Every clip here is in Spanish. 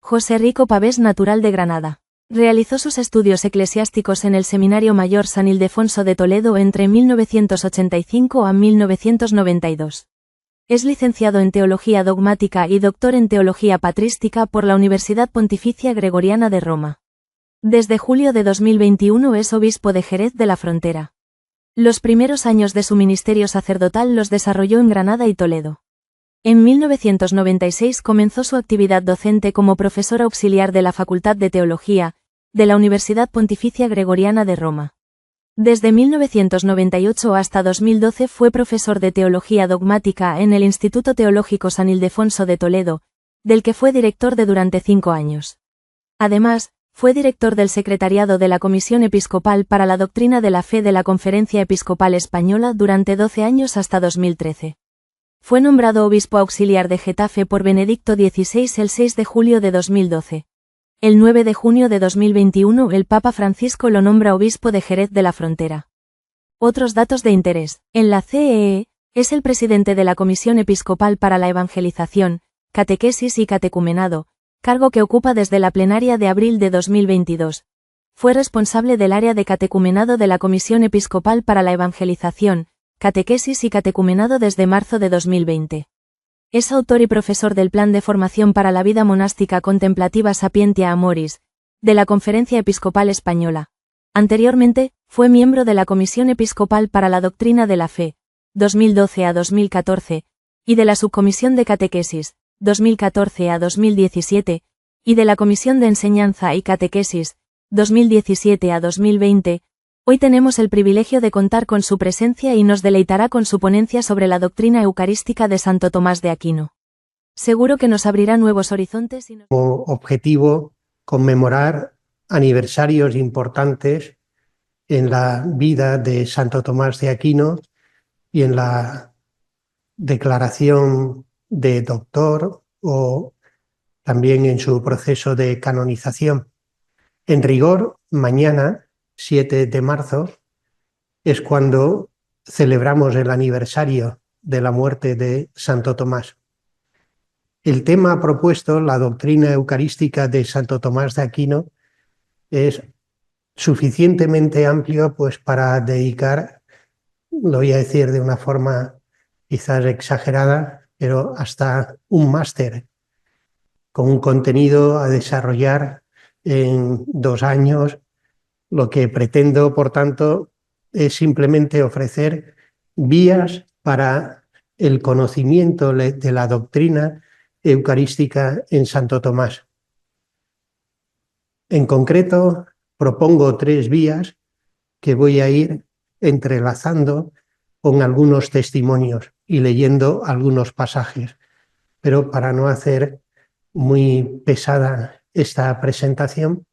José Rico Pavés, natural de Granada. Realizó sus estudios eclesiásticos en el Seminario Mayor San Ildefonso de Toledo entre 1985 a 1992. Es licenciado en Teología Dogmática y doctor en Teología Patrística por la Universidad Pontificia Gregoriana de Roma. Desde julio de 2021 es obispo de Jerez de la Frontera. Los primeros años de su ministerio sacerdotal los desarrolló en Granada y Toledo. En 1996 comenzó su actividad docente como profesor auxiliar de la Facultad de Teología, de la Universidad Pontificia Gregoriana de Roma. Desde 1998 hasta 2012 fue profesor de Teología Dogmática en el Instituto Teológico San Ildefonso de Toledo, del que fue director durante 5 años. Además, fue director del secretariado de la Comisión Episcopal para la Doctrina de la Fe de la Conferencia Episcopal Española durante 12 años hasta 2013. Fue nombrado obispo auxiliar de Getafe por Benedicto XVI el 6 de julio de 2012. El 9 de junio de 2021 el Papa Francisco lo nombra obispo de Jerez de la Frontera. Otros datos de interés. En la CEE, es el presidente de la Comisión Episcopal para la Evangelización, Catequesis y Catecumenado, cargo que ocupa desde la plenaria de abril de 2022. Fue responsable del área de catecumenado de la Comisión Episcopal para la Evangelización, Catequesis y Catecumenado desde marzo de 2020. Es autor y profesor del Plan de Formación para la Vida Monástica Contemplativa Sapientia Amoris, de la Conferencia Episcopal Española. Anteriormente, fue miembro de la Comisión Episcopal para la Doctrina de la Fe, 2012 a 2014, y de la Subcomisión de Catequesis, 2014 a 2017, y de la Comisión de Enseñanza y Catequesis, 2017 a 2020, hoy tenemos el privilegio de contar con su presencia y nos deleitará con su ponencia sobre la doctrina eucarística de Santo Tomás de Aquino. Seguro que nos abrirá nuevos horizontes y como objetivo conmemorar aniversarios importantes en la vida de Santo Tomás de Aquino y en la declaración de doctor o también en su proceso de canonización. En rigor, mañana, 7 de marzo, es cuando celebramos el aniversario de la muerte de Santo Tomás. El tema propuesto, la doctrina eucarística de Santo Tomás de Aquino, es suficientemente amplio pues, para dedicar, lo voy a decir de una forma quizás exagerada, pero hasta un máster con un contenido a desarrollar en 2 años. Lo que pretendo, por tanto, es simplemente ofrecer vías para el conocimiento de la doctrina eucarística en Santo Tomás. En concreto, propongo 3 vías que voy a ir entrelazando con algunos testimonios y leyendo algunos pasajes. Pero para no hacer muy pesada esta presentación,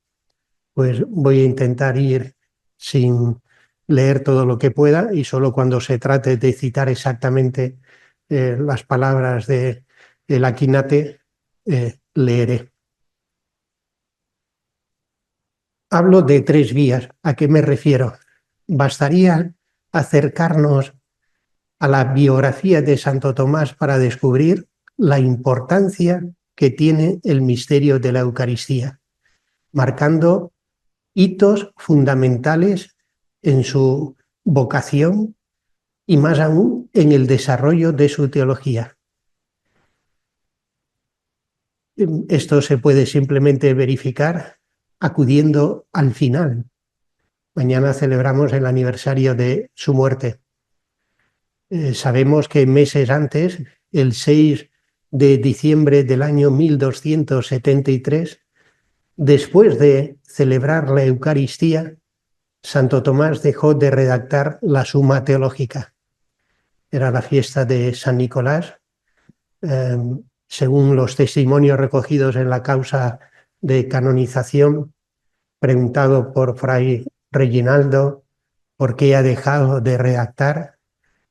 pues voy a intentar ir sin leer todo lo que pueda y solo cuando se trate de citar exactamente las palabras del Aquinate, leeré. Hablo de 3 vías. ¿A qué me refiero? Bastaría acercarnos a la biografía de Santo Tomás para descubrir la importancia que tiene el misterio de la Eucaristía, marcando hitos fundamentales en su vocación y más aún en el desarrollo de su teología. Esto se puede simplemente verificar acudiendo al final. Mañana celebramos el aniversario de su muerte. Sabemos que meses antes, el 6 de diciembre del año 1273, después de celebrar la Eucaristía, Santo Tomás dejó de redactar la Suma Teológica. Era la fiesta de San Nicolás. Según los testimonios recogidos en la causa de canonización, preguntado por Fray Reginaldo por qué ha dejado de redactar,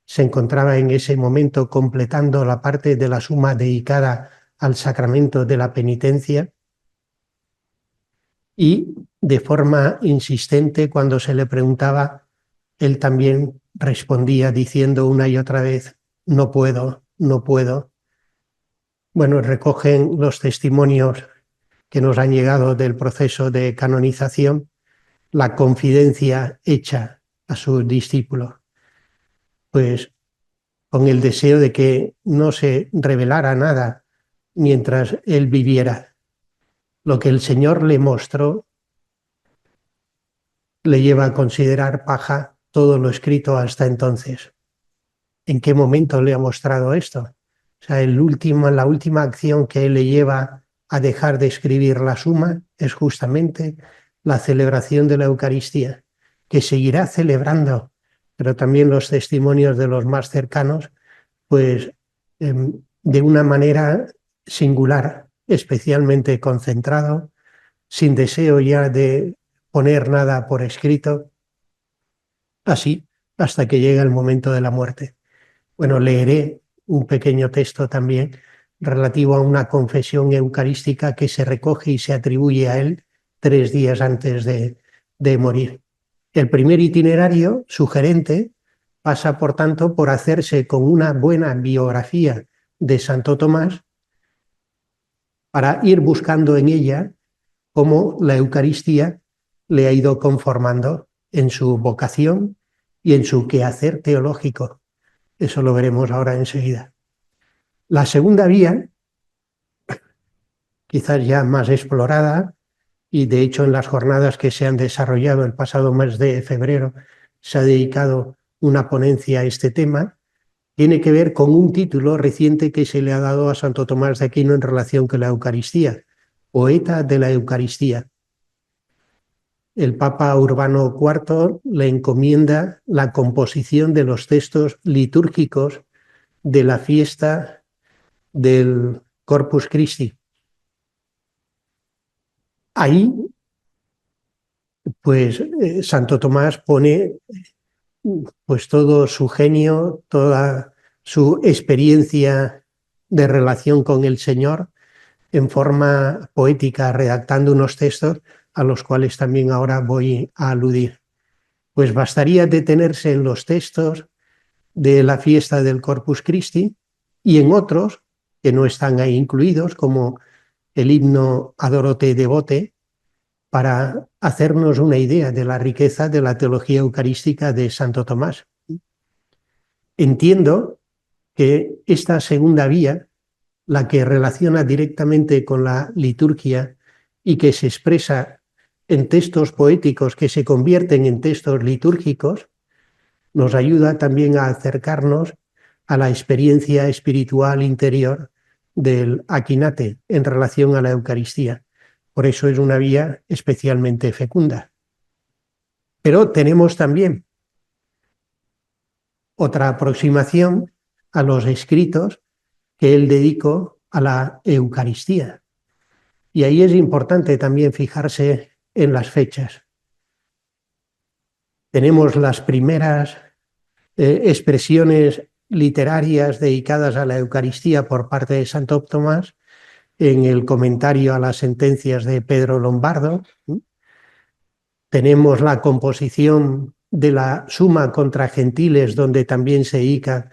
se encontraba en ese momento completando la parte de la Suma dedicada al sacramento de la penitencia y de forma insistente cuando se le preguntaba, él también respondía diciendo una y otra vez, no puedo, no puedo. Bueno, recogen los testimonios que nos han llegado del proceso de canonización, la confidencia hecha a sus discípulos, pues con el deseo de que no se revelara nada mientras él viviera. Lo que el Señor le mostró le lleva a considerar paja todo lo escrito hasta entonces. ¿En qué momento le ha mostrado esto? O sea, la última acción que le lleva a dejar de escribir la suma es justamente la celebración de la Eucaristía, que seguirá celebrando, pero también los testimonios de los más cercanos, pues de una manera singular, especialmente concentrado, sin deseo ya de poner nada por escrito, así hasta que llega el momento de la muerte. Bueno, leeré un pequeño texto también relativo a una confesión eucarística que se recoge y se atribuye a él 3 días antes de morir. El primer itinerario sugerente pasa, por tanto, por hacerse con una buena biografía de Santo Tomás para ir buscando en ella cómo la Eucaristía le ha ido conformando en su vocación y en su quehacer teológico. Eso lo veremos ahora enseguida. La segunda vía, quizás ya más explorada, y de hecho en las jornadas que se han desarrollado el pasado mes de febrero se ha dedicado una ponencia a este tema, tiene que ver con un título reciente que se le ha dado a Santo Tomás de Aquino en relación con la Eucaristía, poeta de la Eucaristía. El Papa Urbano IV le encomienda la composición de los textos litúrgicos de la fiesta del Corpus Christi. Ahí, pues, Santo Tomás pone pues todo su genio, toda su experiencia de relación con el Señor en forma poética, redactando unos textos a los cuales también ahora voy a aludir. Pues bastaría detenerse en los textos de la fiesta del Corpus Christi y en otros que no están ahí incluidos, como el himno Adorote Devote, para hacernos una idea de la riqueza de la teología eucarística de Santo Tomás. Entiendo que esta segunda vía, la que relaciona directamente con la liturgia y que se expresa en textos poéticos que se convierten en textos litúrgicos, nos ayuda también a acercarnos a la experiencia espiritual interior del Aquinate en relación a la Eucaristía. Por eso es una vía especialmente fecunda. Pero tenemos también otra aproximación a los escritos que él dedicó a la Eucaristía. Y ahí es importante también fijarse en las fechas. Tenemos las primeras expresiones literarias dedicadas a la Eucaristía por parte de Santo Tomás en el comentario a las sentencias de Pedro Lombardo. Tenemos la composición de la Suma contra Gentiles, donde también se dedica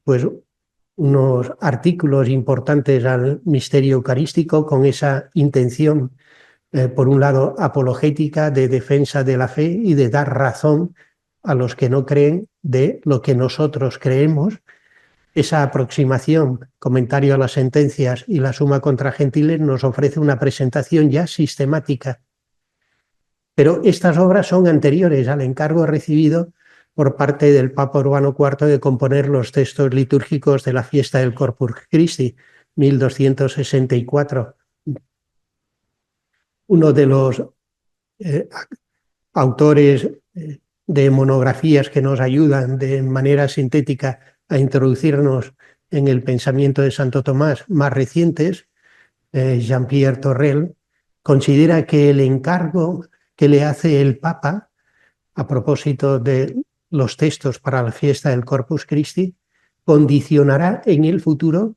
pues unos artículos importantes al misterio eucarístico con esa intención, por un lado, apologética de defensa de la fe y de dar razón a los que no creen de lo que nosotros creemos. Esa aproximación, comentario a las sentencias y la Suma contra Gentiles, nos ofrece una presentación ya sistemática. Pero estas obras son anteriores al encargo recibido por parte del Papa Urbano IV de componer los textos litúrgicos de la fiesta del Corpus Christi, 1264. Uno de los autores de monografías que nos ayudan de manera sintética a introducirnos en el pensamiento de Santo Tomás más recientes, Jean-Pierre Torrel, considera que el encargo que le hace el Papa a propósito de los textos para la fiesta del Corpus Christi condicionará en el futuro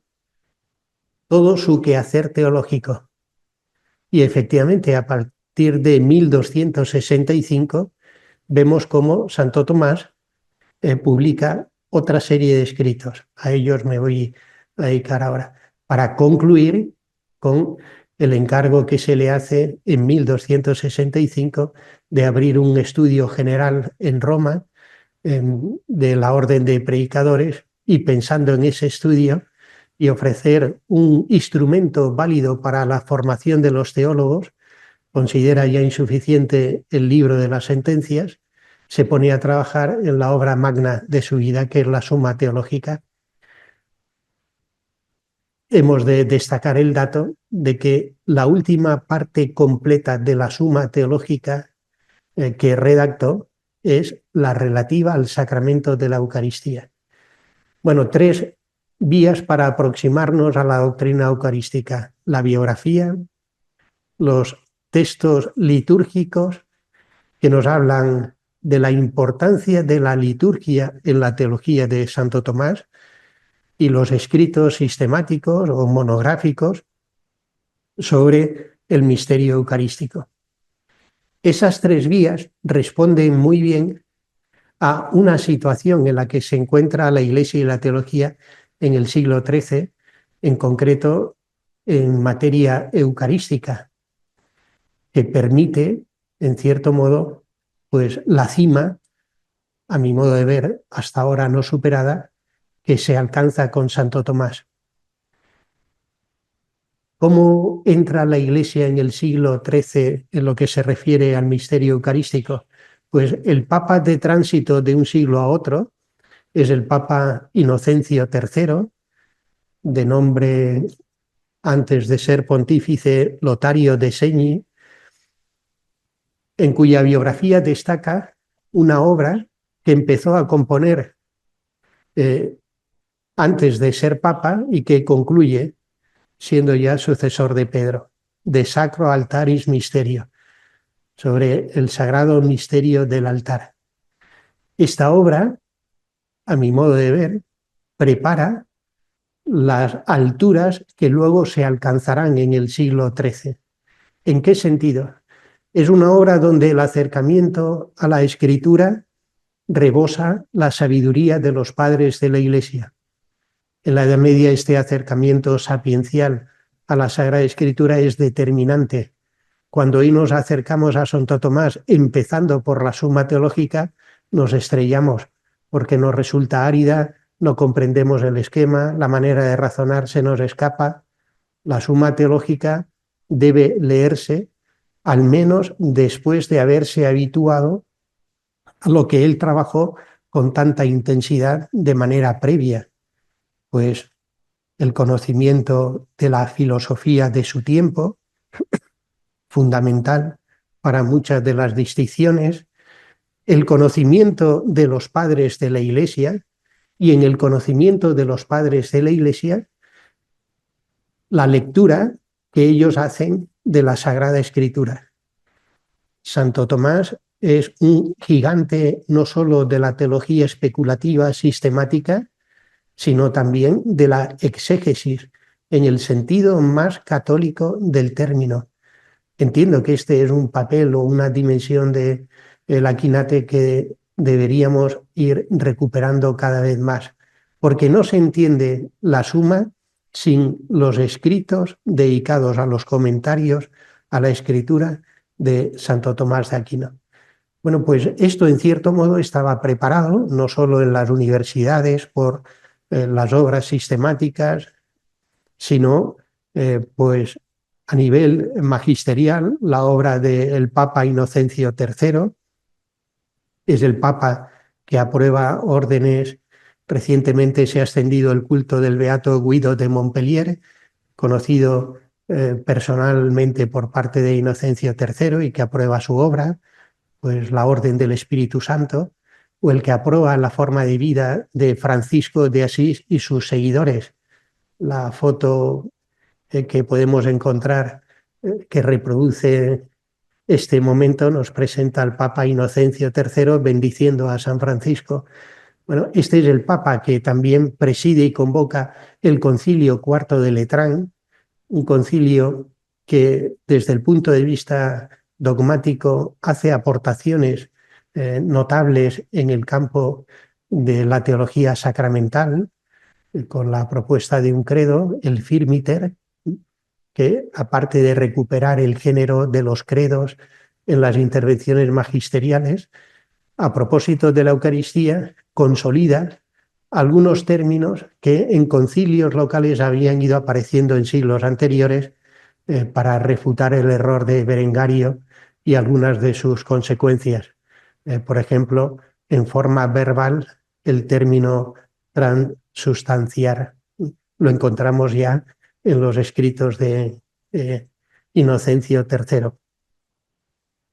todo su quehacer teológico. Y efectivamente, a partir de 1265, vemos cómo Santo Tomás publica otra serie de escritos. A ellos me voy a dedicar ahora, para concluir con el encargo que se le hace en 1265 de abrir un estudio general en Roma de la orden de predicadores, y pensando en ese estudio y ofrecer un instrumento válido para la formación de los teólogos, considera ya insuficiente el libro de las sentencias, se pone a trabajar en la obra magna de su vida, que es la Suma Teológica. Hemos de destacar el dato de que la última parte completa de la Suma Teológica que redactó es la relativa al sacramento de la Eucaristía. Bueno, 3 vías para aproximarnos a la doctrina eucarística: la biografía, los textos litúrgicos que nos hablan de la importancia de la liturgia en la teología de Santo Tomás, y los escritos sistemáticos o monográficos sobre el misterio eucarístico. Esas 3 vías responden muy bien a una situación en la que se encuentra la Iglesia y la teología en el siglo XIII, en concreto en materia eucarística, que permite, en cierto modo, pues la cima, a mi modo de ver, hasta ahora no superada, que se alcanza con Santo Tomás. ¿Cómo entra la Iglesia en el siglo XIII en lo que se refiere al misterio eucarístico? Pues el Papa de tránsito de un siglo a otro es el Papa Inocencio III, de nombre, antes de ser pontífice, Lotario de Segni, en cuya biografía destaca una obra que empezó a componer antes de ser papa y que concluye siendo ya sucesor de Pedro, De Sacro Altaris Mysterio, sobre el sagrado misterio del altar. Esta obra, a mi modo de ver, prepara las alturas que luego se alcanzarán en el siglo XIII. ¿En qué sentido? Es una obra donde el acercamiento a la Escritura rebosa la sabiduría de los padres de la Iglesia. En la Edad Media este acercamiento sapiencial a la Sagrada Escritura es determinante. Cuando hoy nos acercamos a Santo Tomás, empezando por la Suma Teológica, nos estrellamos porque nos resulta árida, no comprendemos el esquema, la manera de razonar se nos escapa. La Suma Teológica debe leerse al menos después de haberse habituado a lo que él trabajó con tanta intensidad de manera previa, pues el conocimiento de la filosofía de su tiempo, fundamental para muchas de las distinciones, el conocimiento de los padres de la Iglesia, y en el conocimiento de los padres de la Iglesia, la lectura que ellos hacen de la Sagrada Escritura. Santo Tomás es un gigante no solo de la teología especulativa sistemática, sino también de la exégesis, en el sentido más católico del término. Entiendo que este es un papel o una dimensión del Aquinate que deberíamos ir recuperando cada vez más, porque no se entiende la Suma sin los escritos dedicados a los comentarios a la Escritura de Santo Tomás de Aquino. Bueno, pues esto en cierto modo estaba preparado, no solo en las universidades por las obras sistemáticas, sino pues a nivel magisterial. La obra del Papa Inocencio III es el Papa que aprueba órdenes. Recientemente se ha extendido el culto del Beato Guido de Montpellier, conocido personalmente por parte de Inocencio III, y que aprueba su obra, pues la Orden del Espíritu Santo, o el que aprueba la forma de vida de Francisco de Asís y sus seguidores. La foto que podemos encontrar que reproduce este momento nos presenta al Papa Inocencio III bendiciendo a San Francisco. Bueno, este es el Papa que también preside y convoca el Concilio IV de Letrán, un concilio que desde el punto de vista dogmático hace aportaciones notables en el campo de la teología sacramental, con la propuesta de un credo, el Firmiter, que, aparte de recuperar el género de los credos en las intervenciones magisteriales, a propósito de la Eucaristía, consolida algunos términos que en concilios locales habían ido apareciendo en siglos anteriores para refutar el error de Berengario y algunas de sus consecuencias. Por ejemplo, en forma verbal, el término transustanciar lo encontramos ya en los escritos de Inocencio III.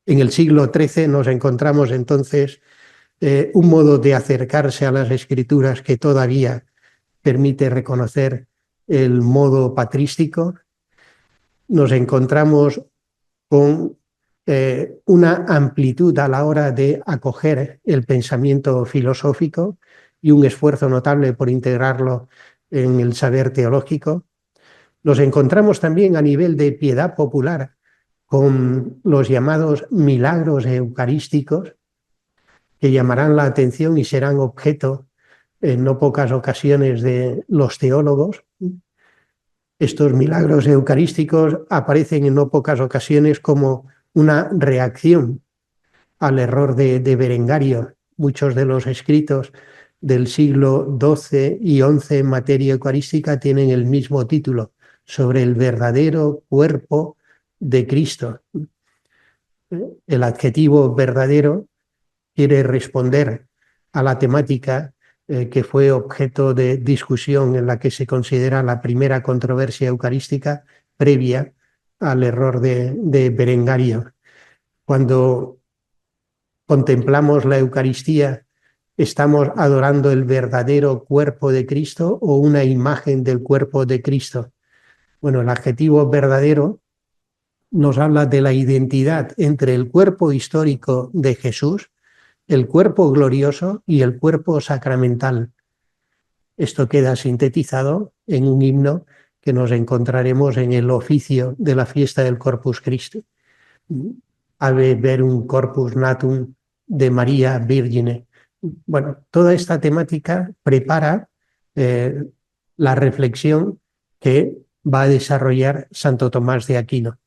En el siglo XIII nos encontramos entonces un modo de acercarse a las escrituras que todavía permite reconocer el modo patrístico. Nos encontramos con una amplitud a la hora de acoger el pensamiento filosófico y un esfuerzo notable por integrarlo en el saber teológico. Nos encontramos también a nivel de piedad popular con los llamados milagros eucarísticos, que llamarán la atención y serán objeto en no pocas ocasiones de los teólogos. Estos milagros eucarísticos aparecen en no pocas ocasiones como una reacción al error de Berengario. Muchos de los escritos del siglo XII y XI en materia eucarística tienen el mismo título, sobre el verdadero cuerpo de Cristo. El adjetivo verdadero quiere responder a la temática que fue objeto de discusión en la que se considera la primera controversia eucarística previa al error de Berengario. Cuando contemplamos la Eucaristía, ¿estamos adorando el verdadero cuerpo de Cristo o una imagen del cuerpo de Cristo? Bueno, el adjetivo verdadero nos habla de la identidad entre el cuerpo histórico de Jesús, el cuerpo glorioso y el cuerpo sacramental. Esto queda sintetizado en un himno que nos encontraremos en el oficio de la fiesta del Corpus Christi. Ave verum corpus natum de María Virgine. Bueno, toda esta temática prepara la reflexión que va a desarrollar Santo Tomás de Aquino.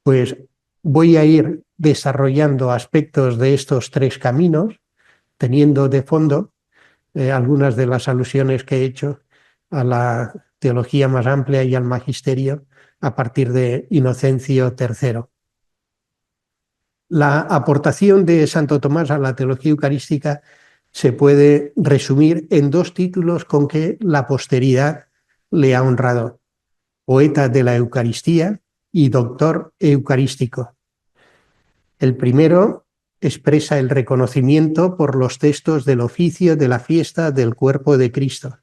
Pues voy a ir desarrollando aspectos de estos tres caminos, teniendo de fondo algunas de las alusiones que he hecho a la teología más amplia y al magisterio a partir de Inocencio III. La aportación de Santo Tomás a la teología eucarística se puede resumir en dos títulos con que la posteridad le ha honrado: poeta de la Eucaristía y doctor eucarístico. El primero expresa el reconocimiento por los textos del oficio de la fiesta del cuerpo de Cristo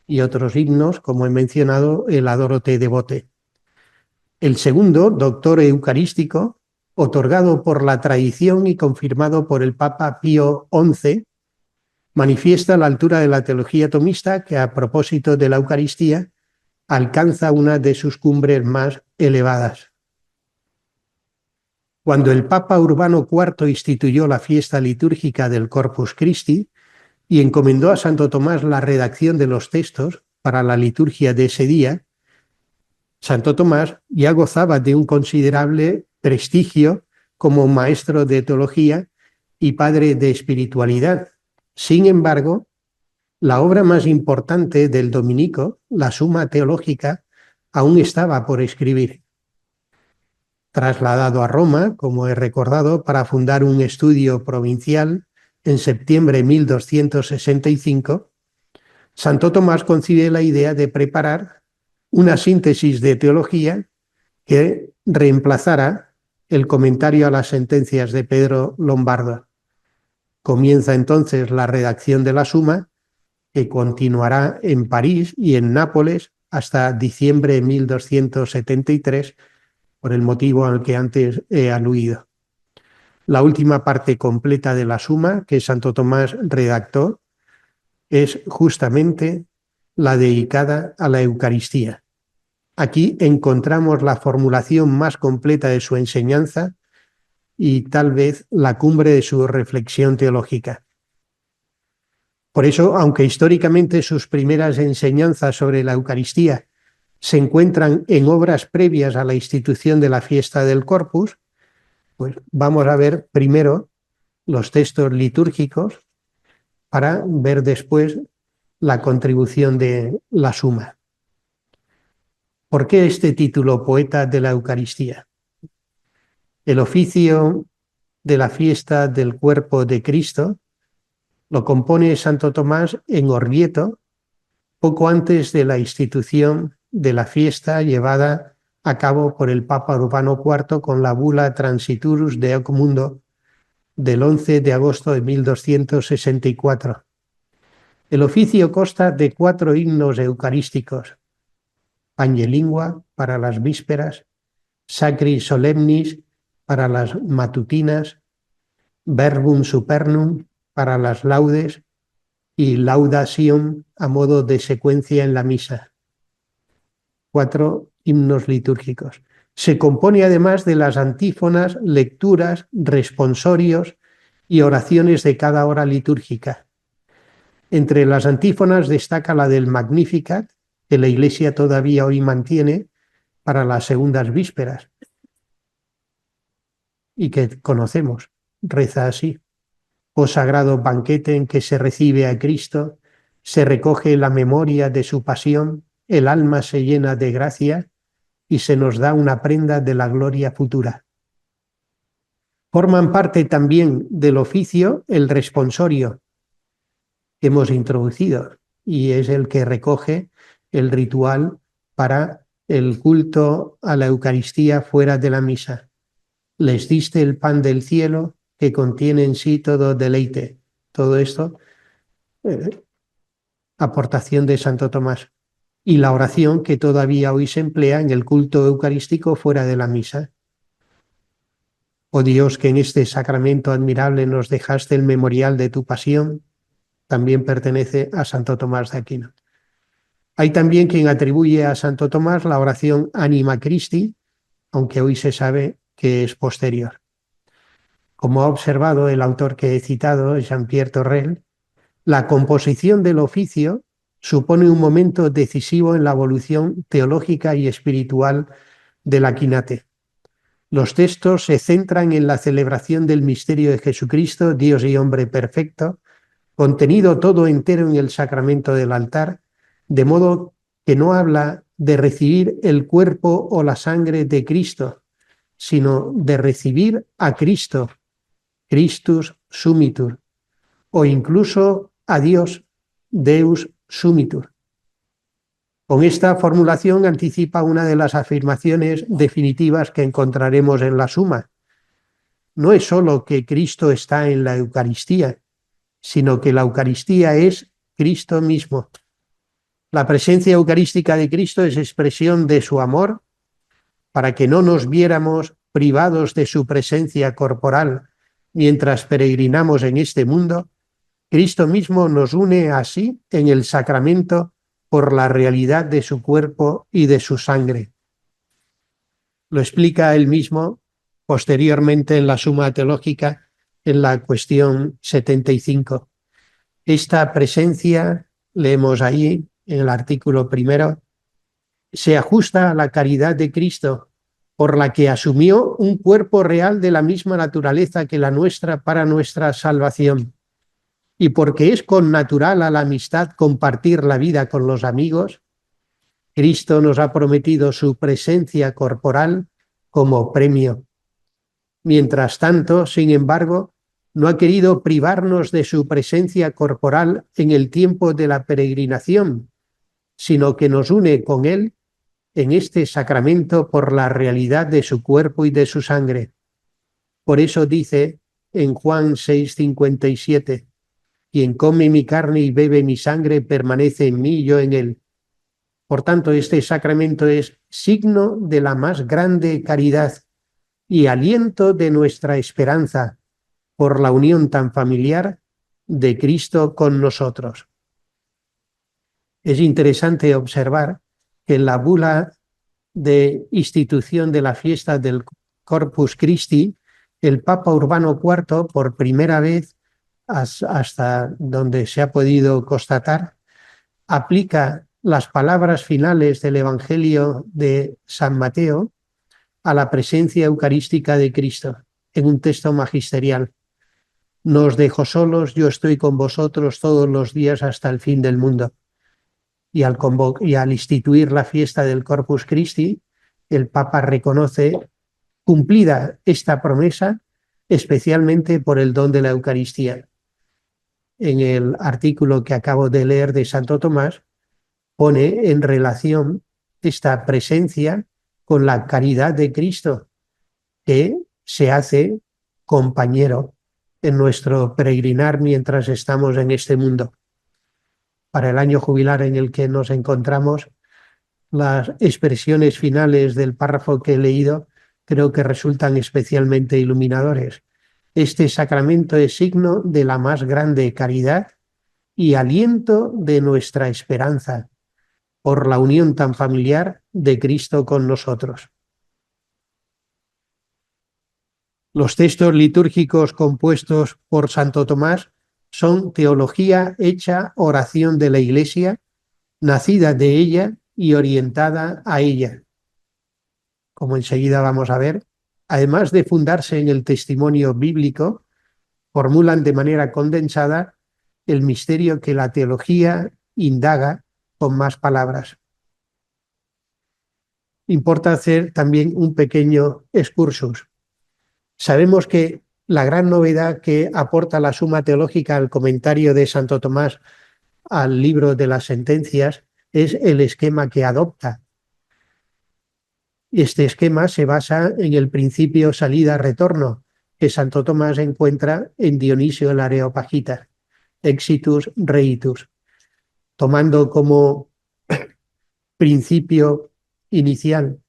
y otros himnos, como he mencionado, el Adoro te devote. El segundo, doctor eucarístico, otorgado por la tradición y confirmado por el Papa Pío XI, manifiesta la altura de la teología tomista que, a propósito de la Eucaristía, alcanza una de sus cumbres más elevadas. Cuando el Papa Urbano IV instituyó la fiesta litúrgica del Corpus Christi y encomendó a Santo Tomás la redacción de los textos para la liturgia de ese día, Santo Tomás ya gozaba de un considerable prestigio como maestro de teología y padre de espiritualidad. Sin embargo, la obra más importante del dominico, la Suma Teológica, aún estaba por escribir. Trasladado a Roma, como he recordado, para fundar un estudio provincial en septiembre de 1265, Santo Tomás concibe la idea de preparar una síntesis de teología que reemplazara el comentario a las sentencias de Pedro Lombardo. Comienza entonces la redacción de la Suma, que continuará en París y en Nápoles hasta diciembre de 1273, por el motivo al que antes he aludido. La última parte completa de la Suma que Santo Tomás redactó es justamente la dedicada a la Eucaristía. Aquí encontramos la formulación más completa de su enseñanza y tal vez la cumbre de su reflexión teológica. Por eso, aunque históricamente sus primeras enseñanzas sobre la Eucaristía se encuentran en obras previas a la institución de la fiesta del Corpus, pues vamos a ver primero los textos litúrgicos para ver después la contribución de la suma. ¿Por qué este título, Poeta de la Eucaristía? El oficio de la fiesta del cuerpo de Cristo lo compone Santo Tomás en Orvieto, poco antes de la institución de la fiesta llevada a cabo por el Papa Urbano IV con la bula Transiturus de Hoc Mundo del 11 de agosto de 1264. El oficio consta de 4 himnos eucarísticos: Pange Lingua para las vísperas, Sacri Solemnis para las matutinas, Verbum Supernum para las laudes y Laudación a modo de secuencia en la misa. 4 himnos litúrgicos. Se compone además de las antífonas, lecturas, responsorios y oraciones de cada hora litúrgica. Entre las antífonas destaca la del Magnificat, que la Iglesia todavía hoy mantiene para las segundas vísperas y que conocemos. Reza así: oh sagrado banquete en que se recibe a Cristo, se recoge la memoria de su pasión, el alma se llena de gracia y se nos da una prenda de la gloria futura. Forman parte también del oficio el responsorio que hemos introducido y es el que recoge el ritual para el culto a la Eucaristía fuera de la misa. Les diste el pan del cielo que contiene en sí todo deleite. Todo esto, aportación de Santo Tomás. Y la oración que todavía hoy se emplea en el culto eucarístico fuera de la misa. Oh Dios, que en este sacramento admirable nos dejaste el memorial de tu pasión, también pertenece a Santo Tomás de Aquino. Hay también quien atribuye a Santo Tomás la oración Anima Christi, aunque hoy se sabe que es posterior. Como ha observado el autor que he citado, Jean-Pierre Torrel, la composición del oficio supone un momento decisivo en la evolución teológica y espiritual de la Quinate. Los textos se centran en la celebración del misterio de Jesucristo, Dios y hombre perfecto, contenido todo entero en el sacramento del altar, de modo que no habla de recibir el cuerpo o la sangre de Cristo, sino de recibir a Cristo, Christus sumitur, o incluso a Dios, Deus sumitur. Con esta formulación anticipa una de las afirmaciones definitivas que encontraremos en la Suma. No es solo que Cristo está en la Eucaristía, sino que la Eucaristía es Cristo mismo. La presencia eucarística de Cristo es expresión de su amor para que no nos viéramos privados de su presencia corporal mientras peregrinamos en este mundo. Cristo mismo nos une así en el sacramento por la realidad de su cuerpo y de su sangre. Lo explica él mismo posteriormente en la Suma Teológica en la cuestión 75. Esta presencia, leemos ahí en el artículo 1, se ajusta a la caridad de Cristo, por la que asumió un cuerpo real de la misma naturaleza que la nuestra para nuestra salvación. Y porque es connatural a la amistad compartir la vida con los amigos, Cristo nos ha prometido su presencia corporal como premio. Mientras tanto, sin embargo, no ha querido privarnos de su presencia corporal en el tiempo de la peregrinación, sino que nos une con él en este sacramento por la realidad de su cuerpo y de su sangre. Por eso dice en Juan 6:57, quien come mi carne y bebe mi sangre permanece en mí y yo en él. Por tanto, este sacramento es signo de la más grande caridad y aliento de nuestra esperanza por la unión tan familiar de Cristo con nosotros. Es interesante observar que en la bula de institución de la fiesta del Corpus Christi, el Papa Urbano IV, por primera vez, hasta donde se ha podido constatar, aplica las palabras finales del Evangelio de San Mateo a la presencia eucarística de Cristo en un texto magisterial. No os dejo solos, yo estoy con vosotros todos los días hasta el fin del mundo. Y al instituir la fiesta del Corpus Christi, el Papa reconoce cumplida esta promesa, especialmente por el don de la Eucaristía. En el artículo que acabo de leer de Santo Tomás, pone en relación esta presencia con la caridad de Cristo, que se hace compañero en nuestro peregrinar mientras estamos en este mundo. Para el año jubilar en el que nos encontramos, las expresiones finales del párrafo que he leído creo que resultan especialmente iluminadores. Este sacramento es signo de la más grande caridad y aliento de nuestra esperanza por la unión tan familiar de Cristo con nosotros. Los textos litúrgicos compuestos por Santo Tomás son teología hecha oración de la Iglesia, nacida de ella y orientada a ella. Como enseguida vamos a ver, además de fundarse en el testimonio bíblico, formulan de manera condensada el misterio que la teología indaga con más palabras. Importa hacer también un pequeño excursus. Sabemos que la gran novedad que aporta la Suma Teológica al comentario de Santo Tomás al libro de las sentencias es el esquema que adopta. Este esquema se basa en el principio salida-retorno que Santo Tomás encuentra en Dionisio el Areopagita, exitus reitus, tomando como principio inicial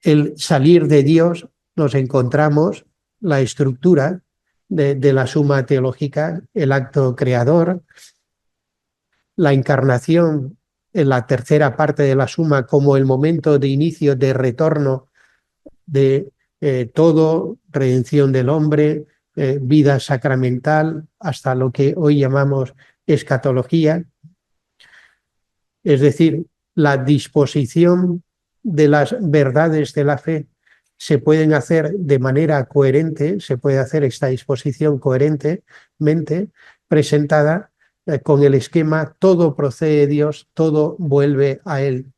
el salir de Dios, nos encontramos la estructura de la Suma Teológica, el acto creador, la encarnación en la tercera parte de la Suma como el momento de inicio de retorno de todo, redención del hombre, vida sacramental, hasta lo que hoy llamamos escatología, es decir, la disposición de las verdades de la fe se pueden hacer de manera coherente, se puede hacer esta disposición coherentemente presentada con el esquema todo procede de Dios, todo vuelve a Él.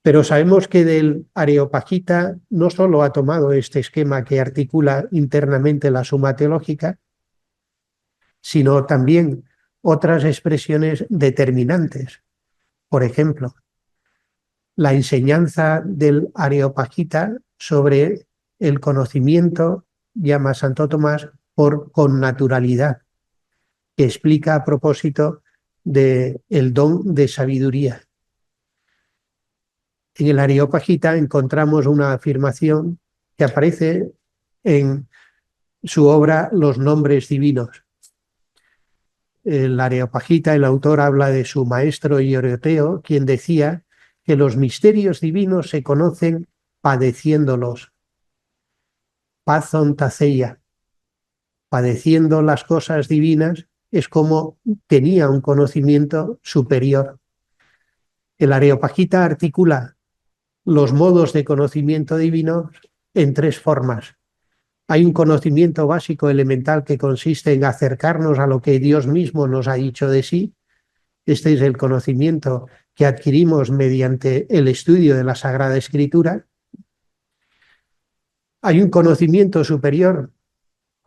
Pero sabemos que del Areopagita no solo ha tomado este esquema que articula internamente la Suma Teológica, sino también otras expresiones determinantes. Por ejemplo, la enseñanza del Areopagita sobre el conocimiento, llama Santo Tomás, por connaturalidad, que explica a propósito del don de sabiduría. En el Areopagita encontramos una afirmación que aparece en su obra Los nombres divinos. El Areopagita, el autor, habla de su maestro Ioroteo, quien decía que los misterios divinos se conocen padeciéndolos. Pazon taceia. Padeciendo las cosas divinas es como tenía un conocimiento superior. El Areopagita articula los modos de conocimiento divino en tres formas. Hay un conocimiento básico elemental que consiste en acercarnos a lo que Dios mismo nos ha dicho de sí. Este es el conocimiento que adquirimos mediante el estudio de la Sagrada Escritura. Hay un conocimiento superior.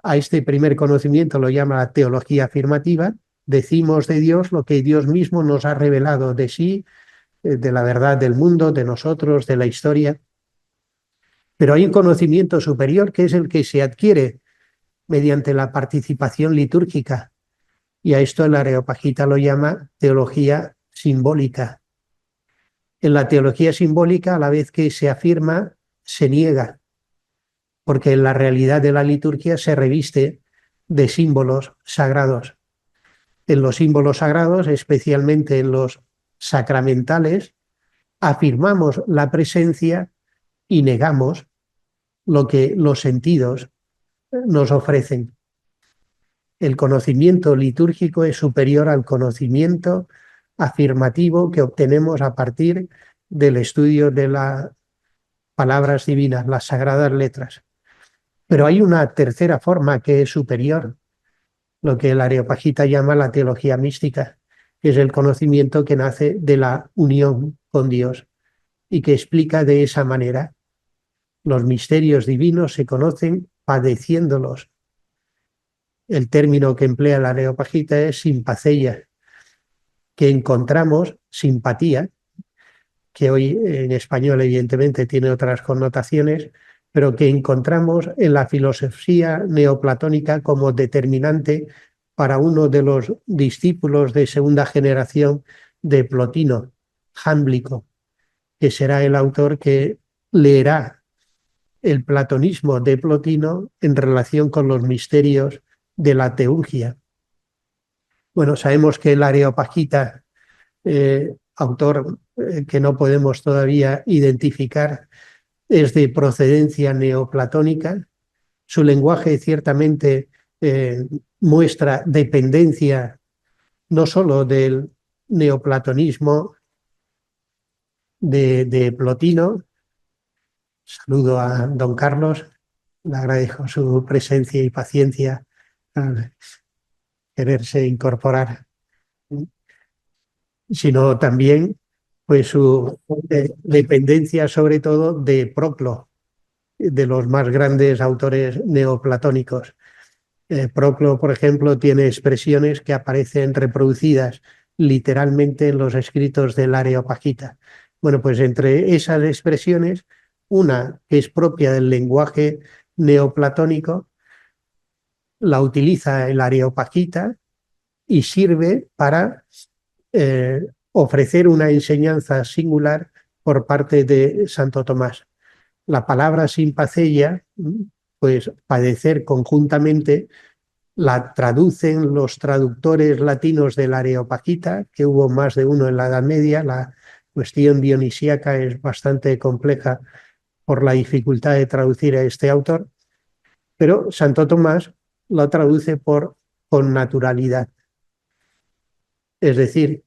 A este primer conocimiento lo llama la teología afirmativa. Decimos de Dios lo que Dios mismo nos ha revelado de sí, de la verdad del mundo, de nosotros, de la historia. Pero hay un conocimiento superior que es el que se adquiere mediante la participación litúrgica. Y a esto el Areopagita lo llama teología simbólica. En la teología simbólica, a la vez que se afirma, se niega, porque en la realidad de la liturgia se reviste de símbolos sagrados. En los símbolos sagrados, especialmente en los sacramentales, afirmamos la presencia y negamos lo que los sentidos nos ofrecen. El conocimiento litúrgico es superior al conocimiento afirmativo que obtenemos a partir del estudio de las palabras divinas, las sagradas letras. Pero hay una tercera forma que es superior, lo que el Areopagita llama la teología mística, que es el conocimiento que nace de la unión con Dios y que explica de esa manera: los misterios divinos se conocen padeciéndolos. El término que emplea el Areopagita es simpatheia, que encontramos simpatía, que hoy en español evidentemente tiene otras connotaciones, pero que encontramos en la filosofía neoplatónica como determinante para uno de los discípulos de segunda generación de Plotino, Jámblico, que será el autor que leerá el platonismo de Plotino en relación con los misterios de la teurgia. Bueno, sabemos que el Areopagita, autor que no podemos todavía identificar, es de procedencia neoplatónica. Su lenguaje ciertamente muestra dependencia no solo del neoplatonismo de Plotino. Saludo a don Carlos, le agradezco su presencia y paciencia al quererse incorporar, sino también pues su dependencia sobre todo de Proclo, de los más grandes autores neoplatónicos. Proclo, por ejemplo, tiene expresiones que aparecen reproducidas literalmente en los escritos del Areopagita. Bueno, pues entre esas expresiones, una que es propia del lenguaje neoplatónico, la utiliza el Areopagita y sirve para ofrecer una enseñanza singular por parte de Santo Tomás. La palabra simpatheia, pues padecer conjuntamente, la traducen los traductores latinos del Areopagita, que hubo más de uno en la Edad Media. La cuestión dionisíaca es bastante compleja por la dificultad de traducir a este autor, pero Santo Tomás lo traduce por con naturalidad. Es decir,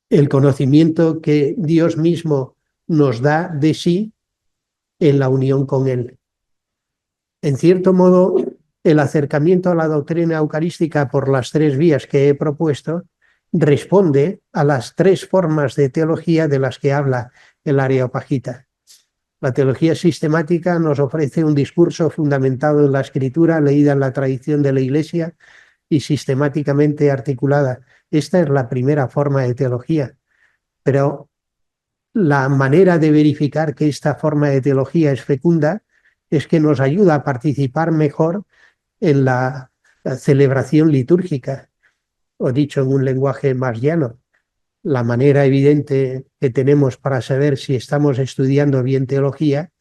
el conocimiento que Dios mismo nos da de sí en la unión con Él. En cierto modo, el acercamiento a la doctrina eucarística por las tres vías que he propuesto responde a las tres formas de teología de las que habla el Areopagita. La teología sistemática nos ofrece un discurso fundamentado en la escritura, leída en la tradición de la Iglesia y sistemáticamente articulada. Esta es la primera forma de teología, pero la manera de verificar que esta forma de teología es fecunda es que nos ayuda a participar mejor en la celebración litúrgica, o dicho en un lenguaje más llano, la manera evidente que tenemos para saber si estamos estudiando bien teología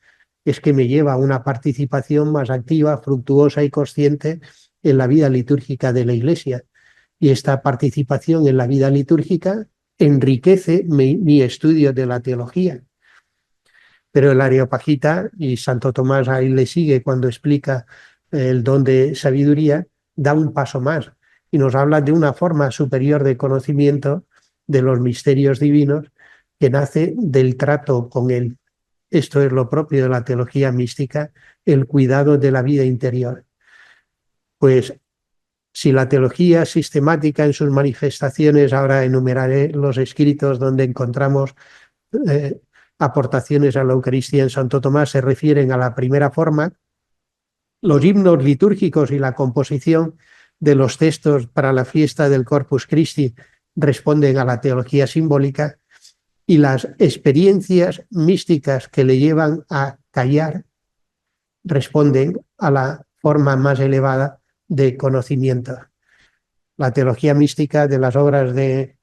es que me lleva a una participación más activa, fructuosa y consciente en la vida litúrgica de la Iglesia. Y esta participación en la vida litúrgica enriquece mi estudio de la teología. Pero el Areopagita, y Santo Tomás ahí le sigue cuando explica el don de sabiduría, da un paso más y nos habla de una forma superior de conocimiento de los misterios divinos que nace del trato con Él. Esto es lo propio de la teología mística, el cuidado de la vida interior. Pues si la teología sistemática en sus manifestaciones, ahora enumeraré los escritos donde encontramos aportaciones a la Eucaristía en Santo Tomás, se refieren a la primera forma, los himnos litúrgicos y la composición de los textos para la fiesta del Corpus Christi responden a la teología simbólica, y las experiencias místicas que le llevan a callar responden a la forma más elevada de conocimiento. La teología mística de las obras de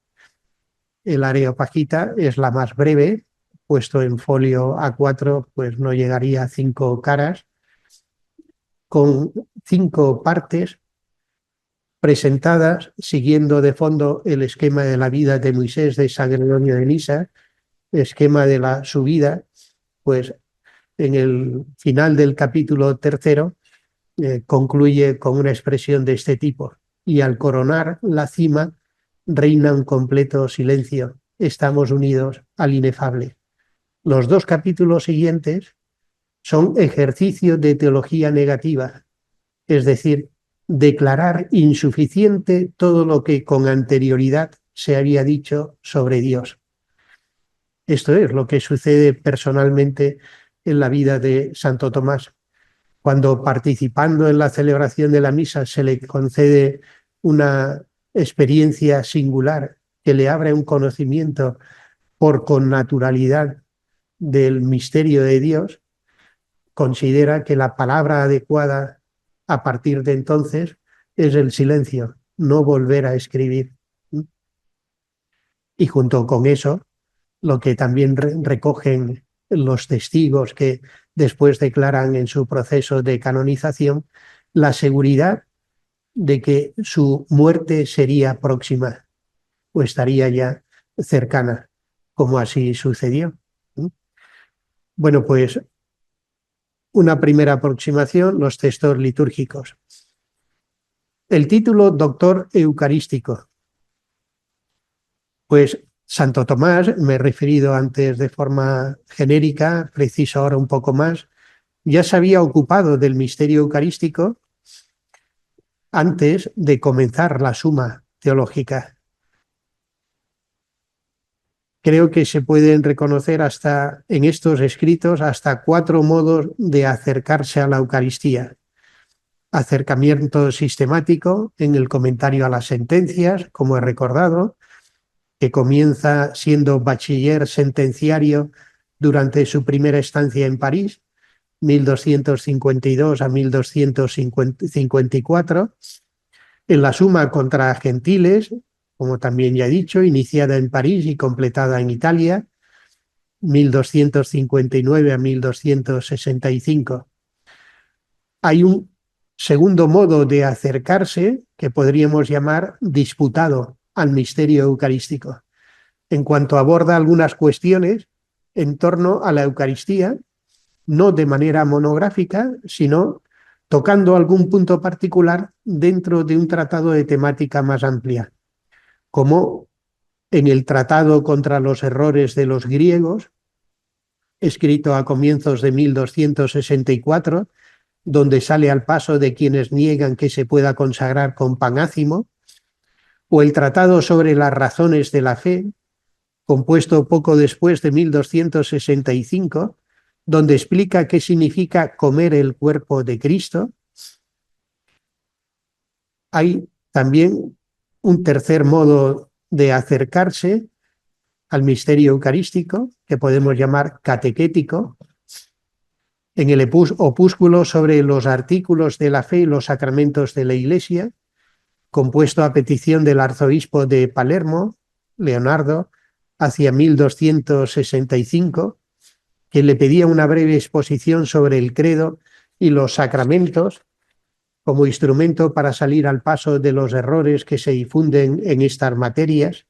el Areopagita es la más breve, puesto en folio A4, pues no llegaría a 5 caras, con 5 partes presentadas siguiendo de fondo el esquema de la vida de Moisés de San Gregorio de Nisa, esquema de la subida. Pues en el final del capítulo 3 concluye con una expresión de este tipo: y al coronar la cima reina un completo silencio. Estamos unidos al inefable. Los dos capítulos siguientes son ejercicios de teología negativa, es decir, declarar insuficiente todo lo que con anterioridad se había dicho sobre Dios. Esto es lo que sucede personalmente en la vida de Santo Tomás. Cuando, participando en la celebración de la misa, se le concede una experiencia singular que le abre un conocimiento por connaturalidad del misterio de Dios, considera que la palabra adecuada a partir de entonces es el silencio, no volver a escribir. Y junto con eso, lo que también recogen los testigos que después declaran en su proceso de canonización, la seguridad de que su muerte sería próxima o estaría ya cercana, como así sucedió. Bueno, pues una primera aproximación, los textos litúrgicos. El título Doctor Eucarístico. Pues Santo Tomás, me he referido antes de forma genérica, preciso ahora un poco más, ya se había ocupado del misterio eucarístico antes de comenzar la suma teológica. Creo que se pueden reconocer hasta en estos escritos hasta 4 modos de acercarse a la Eucaristía. Acercamiento sistemático en el comentario a las sentencias, como he recordado, que comienza siendo bachiller sentenciario durante su primera estancia en París, 1252 a 1254, en la suma contra gentiles, como también ya he dicho, iniciada en París y completada en Italia, 1259 a 1265. Hay un segundo modo de acercarse que podríamos llamar disputado al misterio eucarístico, en cuanto aborda algunas cuestiones en torno a la Eucaristía, no de manera monográfica, sino tocando algún punto particular dentro de un tratado de temática más amplia, como en el Tratado contra los errores de los griegos, escrito a comienzos de 1264, donde sale al paso de quienes niegan que se pueda consagrar con panácimo, o el Tratado sobre las razones de la fe, compuesto poco después de 1265, donde explica qué significa comer el cuerpo de Cristo. Hay también un tercer modo de acercarse al misterio eucarístico, que podemos llamar catequético, en el opúsculo sobre los artículos de la fe y los sacramentos de la Iglesia, compuesto a petición del arzobispo de Palermo, Leonardo, hacia 1265, que le pedía una breve exposición sobre el credo y los sacramentos como instrumento para salir al paso de los errores que se difunden en estas materias.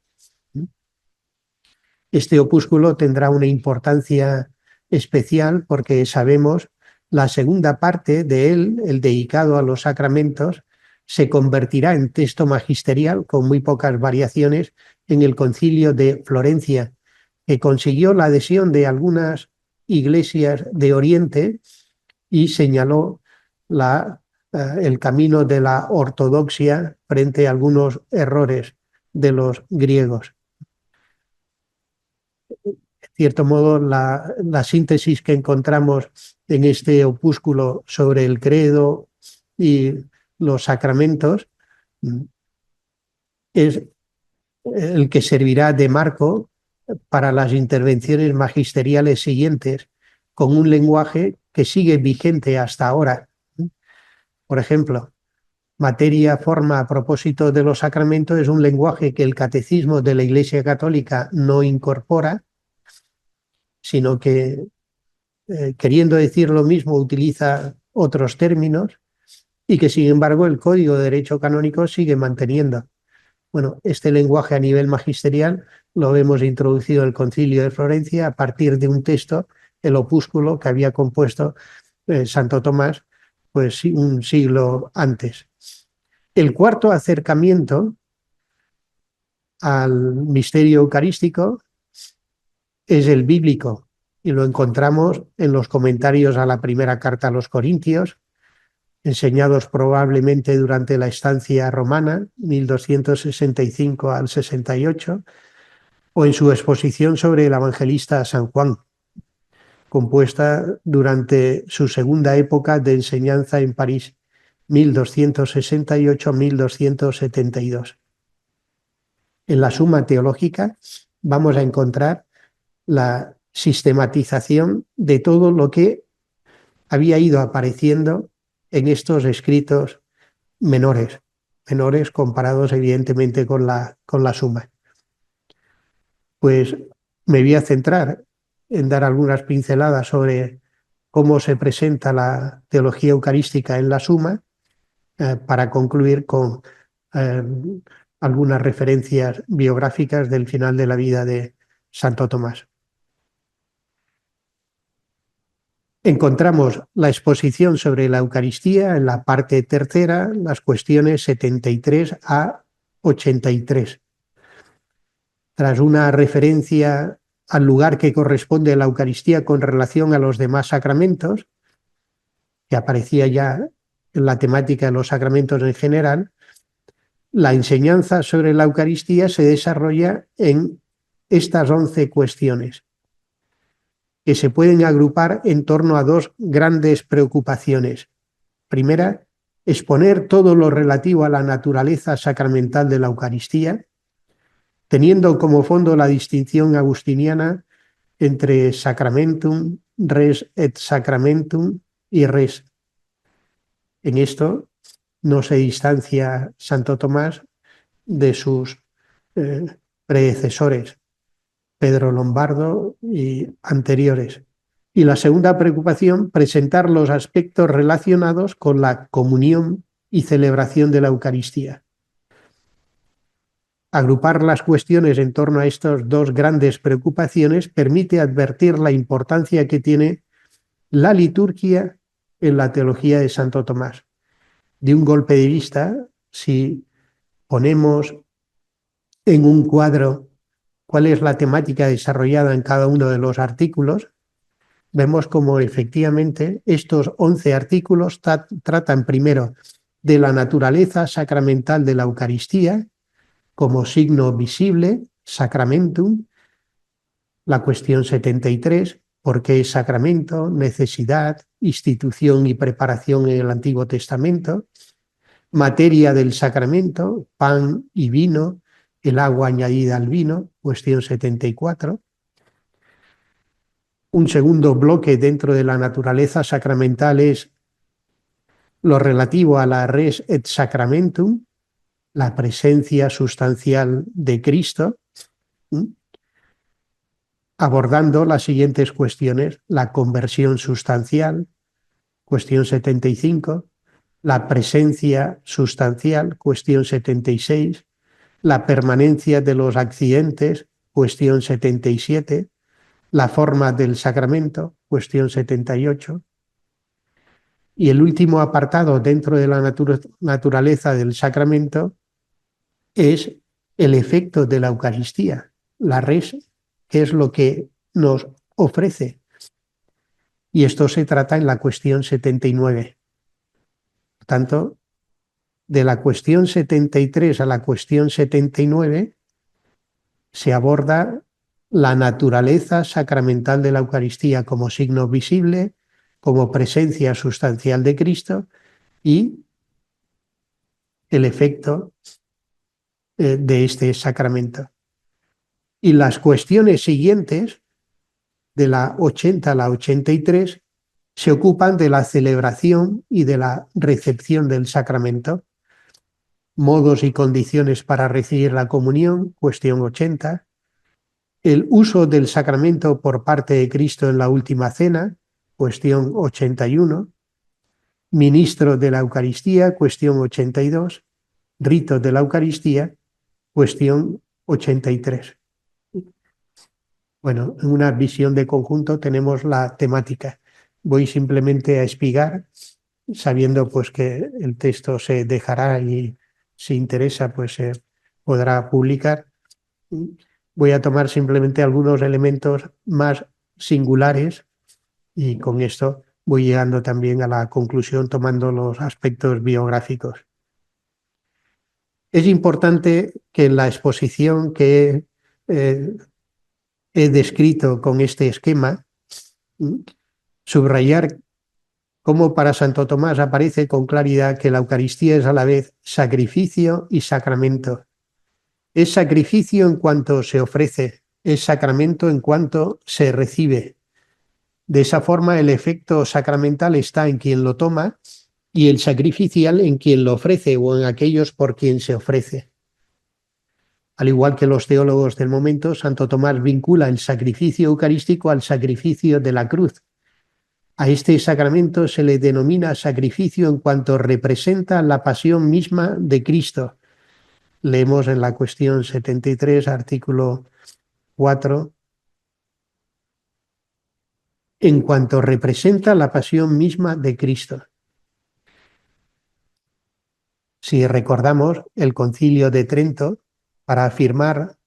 Este opúsculo tendrá una importancia especial porque sabemos la segunda parte de él, el dedicado a los sacramentos, se convertirá en texto magisterial con muy pocas variaciones en el Concilio de Florencia, que consiguió la adhesión de algunas iglesias de Oriente y señaló el camino de la ortodoxia frente a algunos errores de los griegos. De cierto modo, la síntesis que encontramos en este opúsculo sobre el credo y los sacramentos es el que servirá de marco para las intervenciones magisteriales siguientes, con un lenguaje que sigue vigente hasta ahora. Por ejemplo, materia, forma, a propósito de los sacramentos, es un lenguaje que el catecismo de la Iglesia Católica no incorpora, sino que, queriendo decir lo mismo, utiliza otros términos y que, sin embargo, el Código de Derecho Canónico sigue manteniendo. Bueno, este lenguaje a nivel magisterial lo hemos introducido en el Concilio de Florencia a partir de un texto, el opúsculo que había compuesto Santo Tomás, pues sí, un siglo antes. El cuarto acercamiento al misterio eucarístico es el bíblico y lo encontramos en los comentarios a la primera carta a los Corintios, enseñados probablemente durante la estancia romana, 1265 al 68, o en su exposición sobre el evangelista San Juan, compuesta durante su segunda época de enseñanza en París, 1268-1272. En la Suma Teológica vamos a encontrar la sistematización de todo lo que había ido apareciendo en estos escritos menores comparados evidentemente con la Suma. Pues me voy a centrar en dar algunas pinceladas sobre cómo se presenta la teología eucarística en la Suma, para concluir con algunas referencias biográficas del final de la vida de Santo Tomás. Encontramos la exposición sobre la Eucaristía en la parte tercera, las cuestiones 73 a 83. Tras una referencia al lugar que corresponde a la Eucaristía con relación a los demás sacramentos, que aparecía ya en la temática de los sacramentos en general, la enseñanza sobre la Eucaristía se desarrolla en estas 11 cuestiones, que se pueden agrupar en torno a dos grandes preocupaciones. Primera, exponer todo lo relativo a la naturaleza sacramental de la Eucaristía, teniendo como fondo la distinción agustiniana entre sacramentum, res et sacramentum y res. En esto no se distancia Santo Tomás de sus predecesores, Pedro Lombardo y anteriores. Y la segunda preocupación, presentar los aspectos relacionados con la comunión y celebración de la Eucaristía. Agrupar las cuestiones en torno a estas dos grandes preocupaciones permite advertir la importancia que tiene la liturgia en la teología de Santo Tomás. De un golpe de vista, si ponemos en un cuadro cuál es la temática desarrollada en cada uno de los artículos, vemos como efectivamente estos 11 artículos tratan primero de la naturaleza sacramental de la Eucaristía como signo visible, sacramentum, la cuestión 73, ¿por qué es sacramento? Necesidad, institución y preparación en el Antiguo Testamento, materia del sacramento, pan y vino, el agua añadida al vino, cuestión 74. Un segundo bloque dentro de la naturaleza sacramental es lo relativo a la res et sacramentum, la presencia sustancial de Cristo, abordando las siguientes cuestiones: la conversión sustancial, cuestión 75, la presencia sustancial, cuestión 76, la permanencia de los accidentes, cuestión 77, la forma del sacramento, cuestión 78, y el último apartado dentro de la naturaleza del sacramento es el efecto de la Eucaristía, la res, que es lo que nos ofrece. Y esto se trata en la cuestión 79. Por tanto, de la cuestión 73 a la cuestión 79 se aborda la naturaleza sacramental de la Eucaristía como signo visible, como presencia sustancial de Cristo y el efecto de este sacramento. Y las cuestiones siguientes, de la 80 a la 83, se ocupan de la celebración y de la recepción del sacramento. Modos y condiciones para recibir la comunión, cuestión 80. El uso del sacramento por parte de Cristo en la última cena, cuestión 81. Ministro de la Eucaristía, cuestión 82. Ritos de la Eucaristía, cuestión 83. Bueno, en una visión de conjunto tenemos la temática. Voy simplemente a espigar sabiendo pues que el texto se dejará y si interesa pues se podrá publicar. Voy a tomar simplemente algunos elementos más singulares y con esto voy llegando también a la conclusión tomando los aspectos biográficos. Es importante que en la exposición que he descrito con este esquema, subrayar cómo para Santo Tomás aparece con claridad que la Eucaristía es a la vez sacrificio y sacramento. Es sacrificio en cuanto se ofrece, es sacramento en cuanto se recibe. De esa forma, el efecto sacramental está en quien lo toma y el sacrificial en quien lo ofrece o en aquellos por quien se ofrece. Al igual que los teólogos del momento, Santo Tomás vincula el sacrificio eucarístico al sacrificio de la cruz. A este sacramento se le denomina sacrificio en cuanto representa la pasión misma de Cristo. Leemos en la cuestión 73, artículo 4, en cuanto representa la pasión misma de Cristo. Si recordamos el Concilio de Trento, para afirmar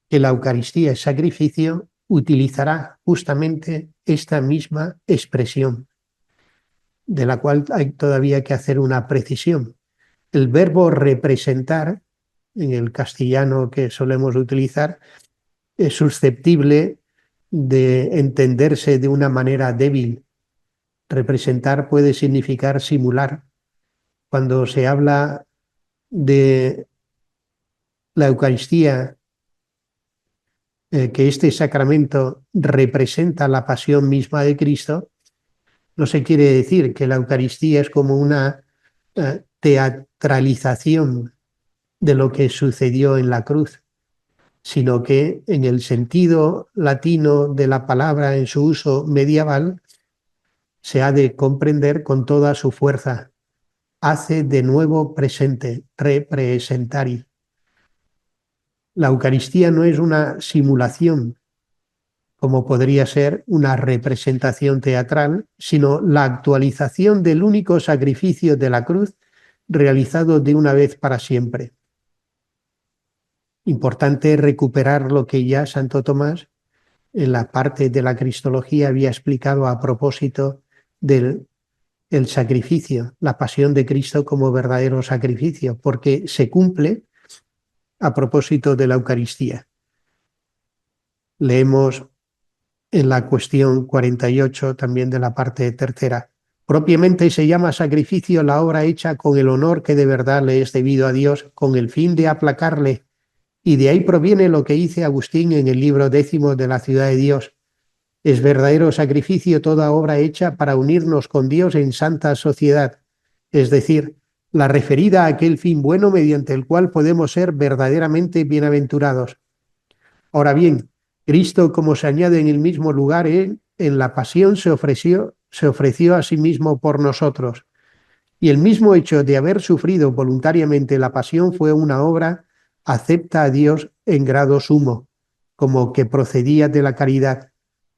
que la Eucaristía es sacrificio, utilizará justamente esta misma expresión, de la cual hay todavía que hacer una precisión. El verbo representar, en el castellano que solemos utilizar, es susceptible de entenderse de una manera débil. Representar puede significar simular. Cuando se habla de la Eucaristía, que este sacramento representa la pasión misma de Cristo, no se quiere decir que la Eucaristía es como una teatralización de lo que sucedió en la cruz, sino que en el sentido latino de la palabra en su uso medieval se ha de comprender con toda su fuerza. Hace de nuevo presente, representari. La Eucaristía no es una simulación, como podría ser una representación teatral, sino la actualización del único sacrificio de la cruz realizado de una vez para siempre. Importante recuperar lo que ya Santo Tomás en la parte de la Cristología había explicado a propósito del sacrificio, la pasión de Cristo como verdadero sacrificio, porque se cumple a propósito de la Eucaristía. Leemos en la cuestión 48, también de la parte tercera. Propiamente se llama sacrificio la obra hecha con el honor que de verdad le es debido a Dios, con el fin de aplacarle, y de ahí proviene lo que dice Agustín en el libro 10 de la Ciudad de Dios. Es verdadero sacrificio toda obra hecha para unirnos con Dios en santa sociedad, es decir, la referida a aquel fin bueno mediante el cual podemos ser verdaderamente bienaventurados. Ahora bien, Cristo, como se añade en el mismo lugar, en la pasión se ofreció a sí mismo por nosotros. Y el mismo hecho de haber sufrido voluntariamente la pasión fue una obra acepta a Dios en grado sumo, como que procedía de la caridad,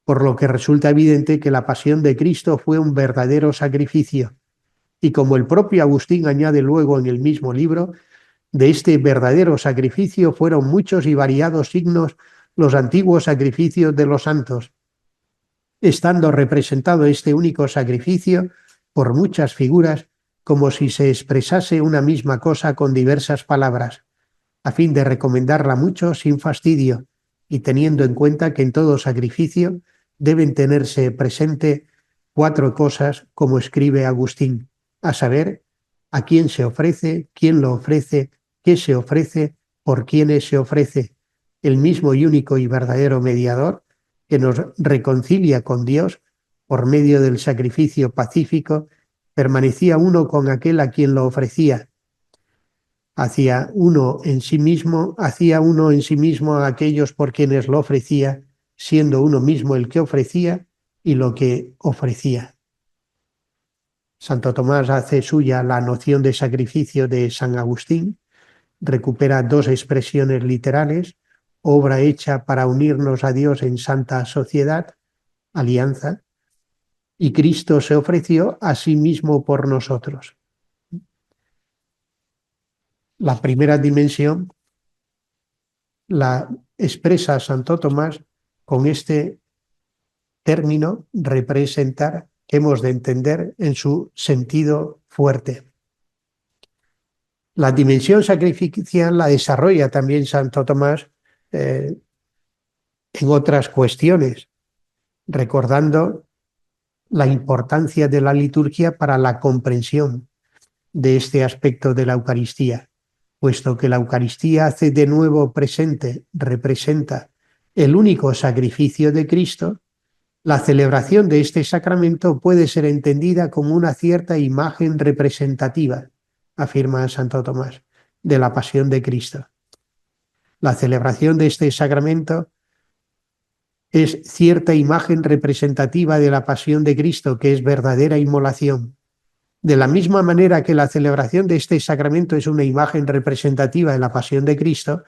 por lo que resulta evidente que la pasión de Cristo fue un verdadero sacrificio. Y como el propio Agustín añade luego en el mismo libro, de este verdadero sacrificio fueron muchos y variados signos los antiguos sacrificios de los santos, estando representado este único sacrificio por muchas figuras, como si se expresase una misma cosa con diversas palabras, a fin de recomendarla mucho sin fastidio, y teniendo en cuenta que en todo sacrificio deben tenerse presente 4 cosas, como escribe Agustín, a saber, a quién se ofrece, quién lo ofrece, qué se ofrece, por quiénes se ofrece, el mismo y único y verdadero mediador que nos reconcilia con Dios por medio del sacrificio pacífico, permanecía uno con aquel a quien lo ofrecía. Hacía uno en sí mismo a aquellos por quienes lo ofrecía, siendo uno mismo el que ofrecía y lo que ofrecía. Santo Tomás hace suya la noción de sacrificio de San Agustín, recupera 2 expresiones literales, obra hecha para unirnos a Dios en santa sociedad, alianza, y Cristo se ofreció a sí mismo por nosotros. La primera dimensión la expresa Santo Tomás con este término representar que hemos de entender en su sentido fuerte. La dimensión sacrificial la desarrolla también Santo Tomás en otras cuestiones, recordando la importancia de la liturgia para la comprensión de este aspecto de la Eucaristía, puesto que la Eucaristía hace de nuevo presente, representa el único sacrificio de Cristo. La celebración de este sacramento puede ser entendida como una cierta imagen representativa, afirma Santo Tomás, de la pasión de Cristo. La celebración de este sacramento es cierta imagen representativa de la pasión de Cristo, que es verdadera inmolación. De la misma manera que la celebración de este sacramento es una imagen representativa de la pasión de Cristo,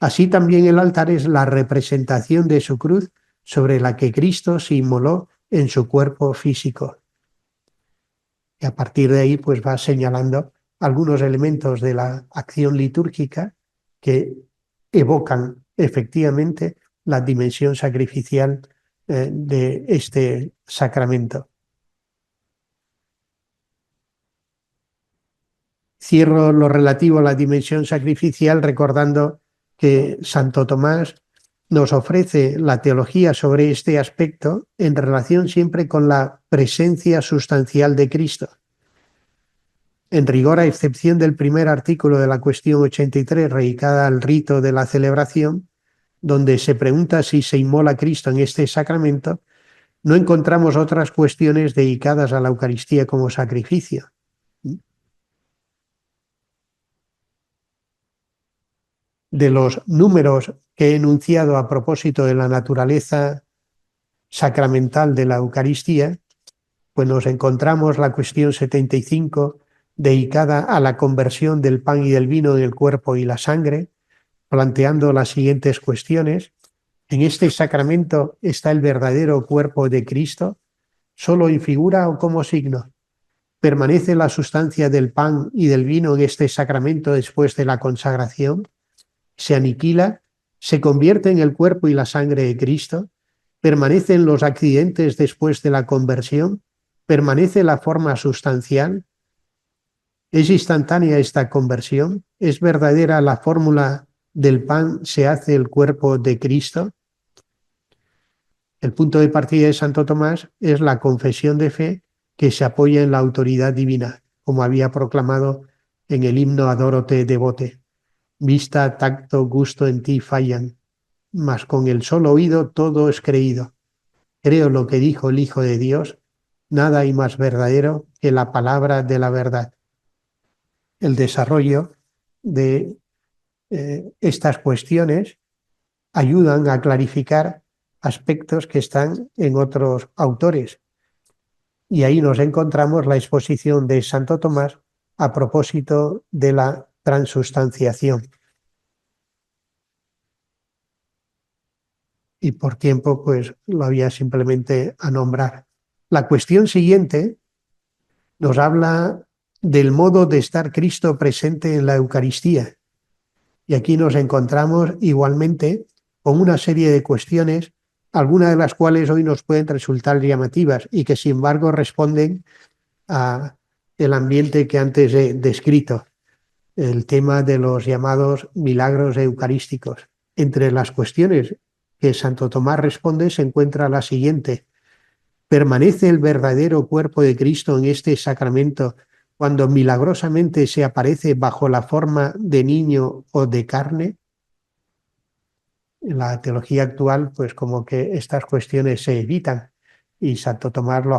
así también el altar es la representación de su cruz sobre la que Cristo se inmoló en su cuerpo físico. Y a partir de ahí pues va señalando algunos elementos de la acción litúrgica que evocan efectivamente la dimensión sacrificial de este sacramento. Cierro lo relativo a la dimensión sacrificial recordando que Santo Tomás nos ofrece la teología sobre este aspecto en relación siempre con la presencia sustancial de Cristo. En rigor, a excepción del primer artículo de la cuestión 83, dedicada al rito de la celebración, donde se pregunta si se inmola Cristo en este sacramento, no encontramos otras cuestiones dedicadas a la Eucaristía como sacrificio. De los números que he enunciado a propósito de la naturaleza sacramental de la Eucaristía, pues nos encontramos la cuestión 75, dedicada a la conversión del pan y del vino en el cuerpo y la sangre, planteando las siguientes cuestiones. ¿En este sacramento está el verdadero cuerpo de Cristo, solo en figura o como signo? ¿Permanece la sustancia del pan y del vino en este sacramento después de la consagración? ¿Se aniquila? ¿Se convierte en el cuerpo y la sangre de Cristo? ¿Permanecen los accidentes después de la conversión? ¿Permanece la forma sustancial? ¿Es instantánea esta conversión? ¿Es verdadera la fórmula del pan se hace el cuerpo de Cristo? El punto de partida de Santo Tomás es la confesión de fe que se apoya en la autoridad divina, como había proclamado en el himno Adoro-te devote. Vista, tacto, gusto en ti fallan, mas con el solo oído todo es creído. Creo lo que dijo el Hijo de Dios, nada hay más verdadero que la palabra de la verdad. El desarrollo de estas cuestiones ayudan a clarificar aspectos que están en otros autores. Y ahí nos encontramos la exposición de Santo Tomás a propósito de la transustanciación. Y por tiempo, pues lo había simplemente a nombrar. La cuestión siguiente nos habla del modo de estar Cristo presente en la Eucaristía. Y aquí nos encontramos igualmente con una serie de cuestiones, algunas de las cuales hoy nos pueden resultar llamativas y que sin embargo responden a el ambiente que antes he descrito, el tema de los llamados milagros eucarísticos. Entre las cuestiones que Santo Tomás responde se encuentra la siguiente: ¿permanece el verdadero cuerpo de Cristo en este sacramento cuando milagrosamente se aparece bajo la forma de niño o de carne? En la teología actual, pues como que estas cuestiones se evitan y Santo Tomás lo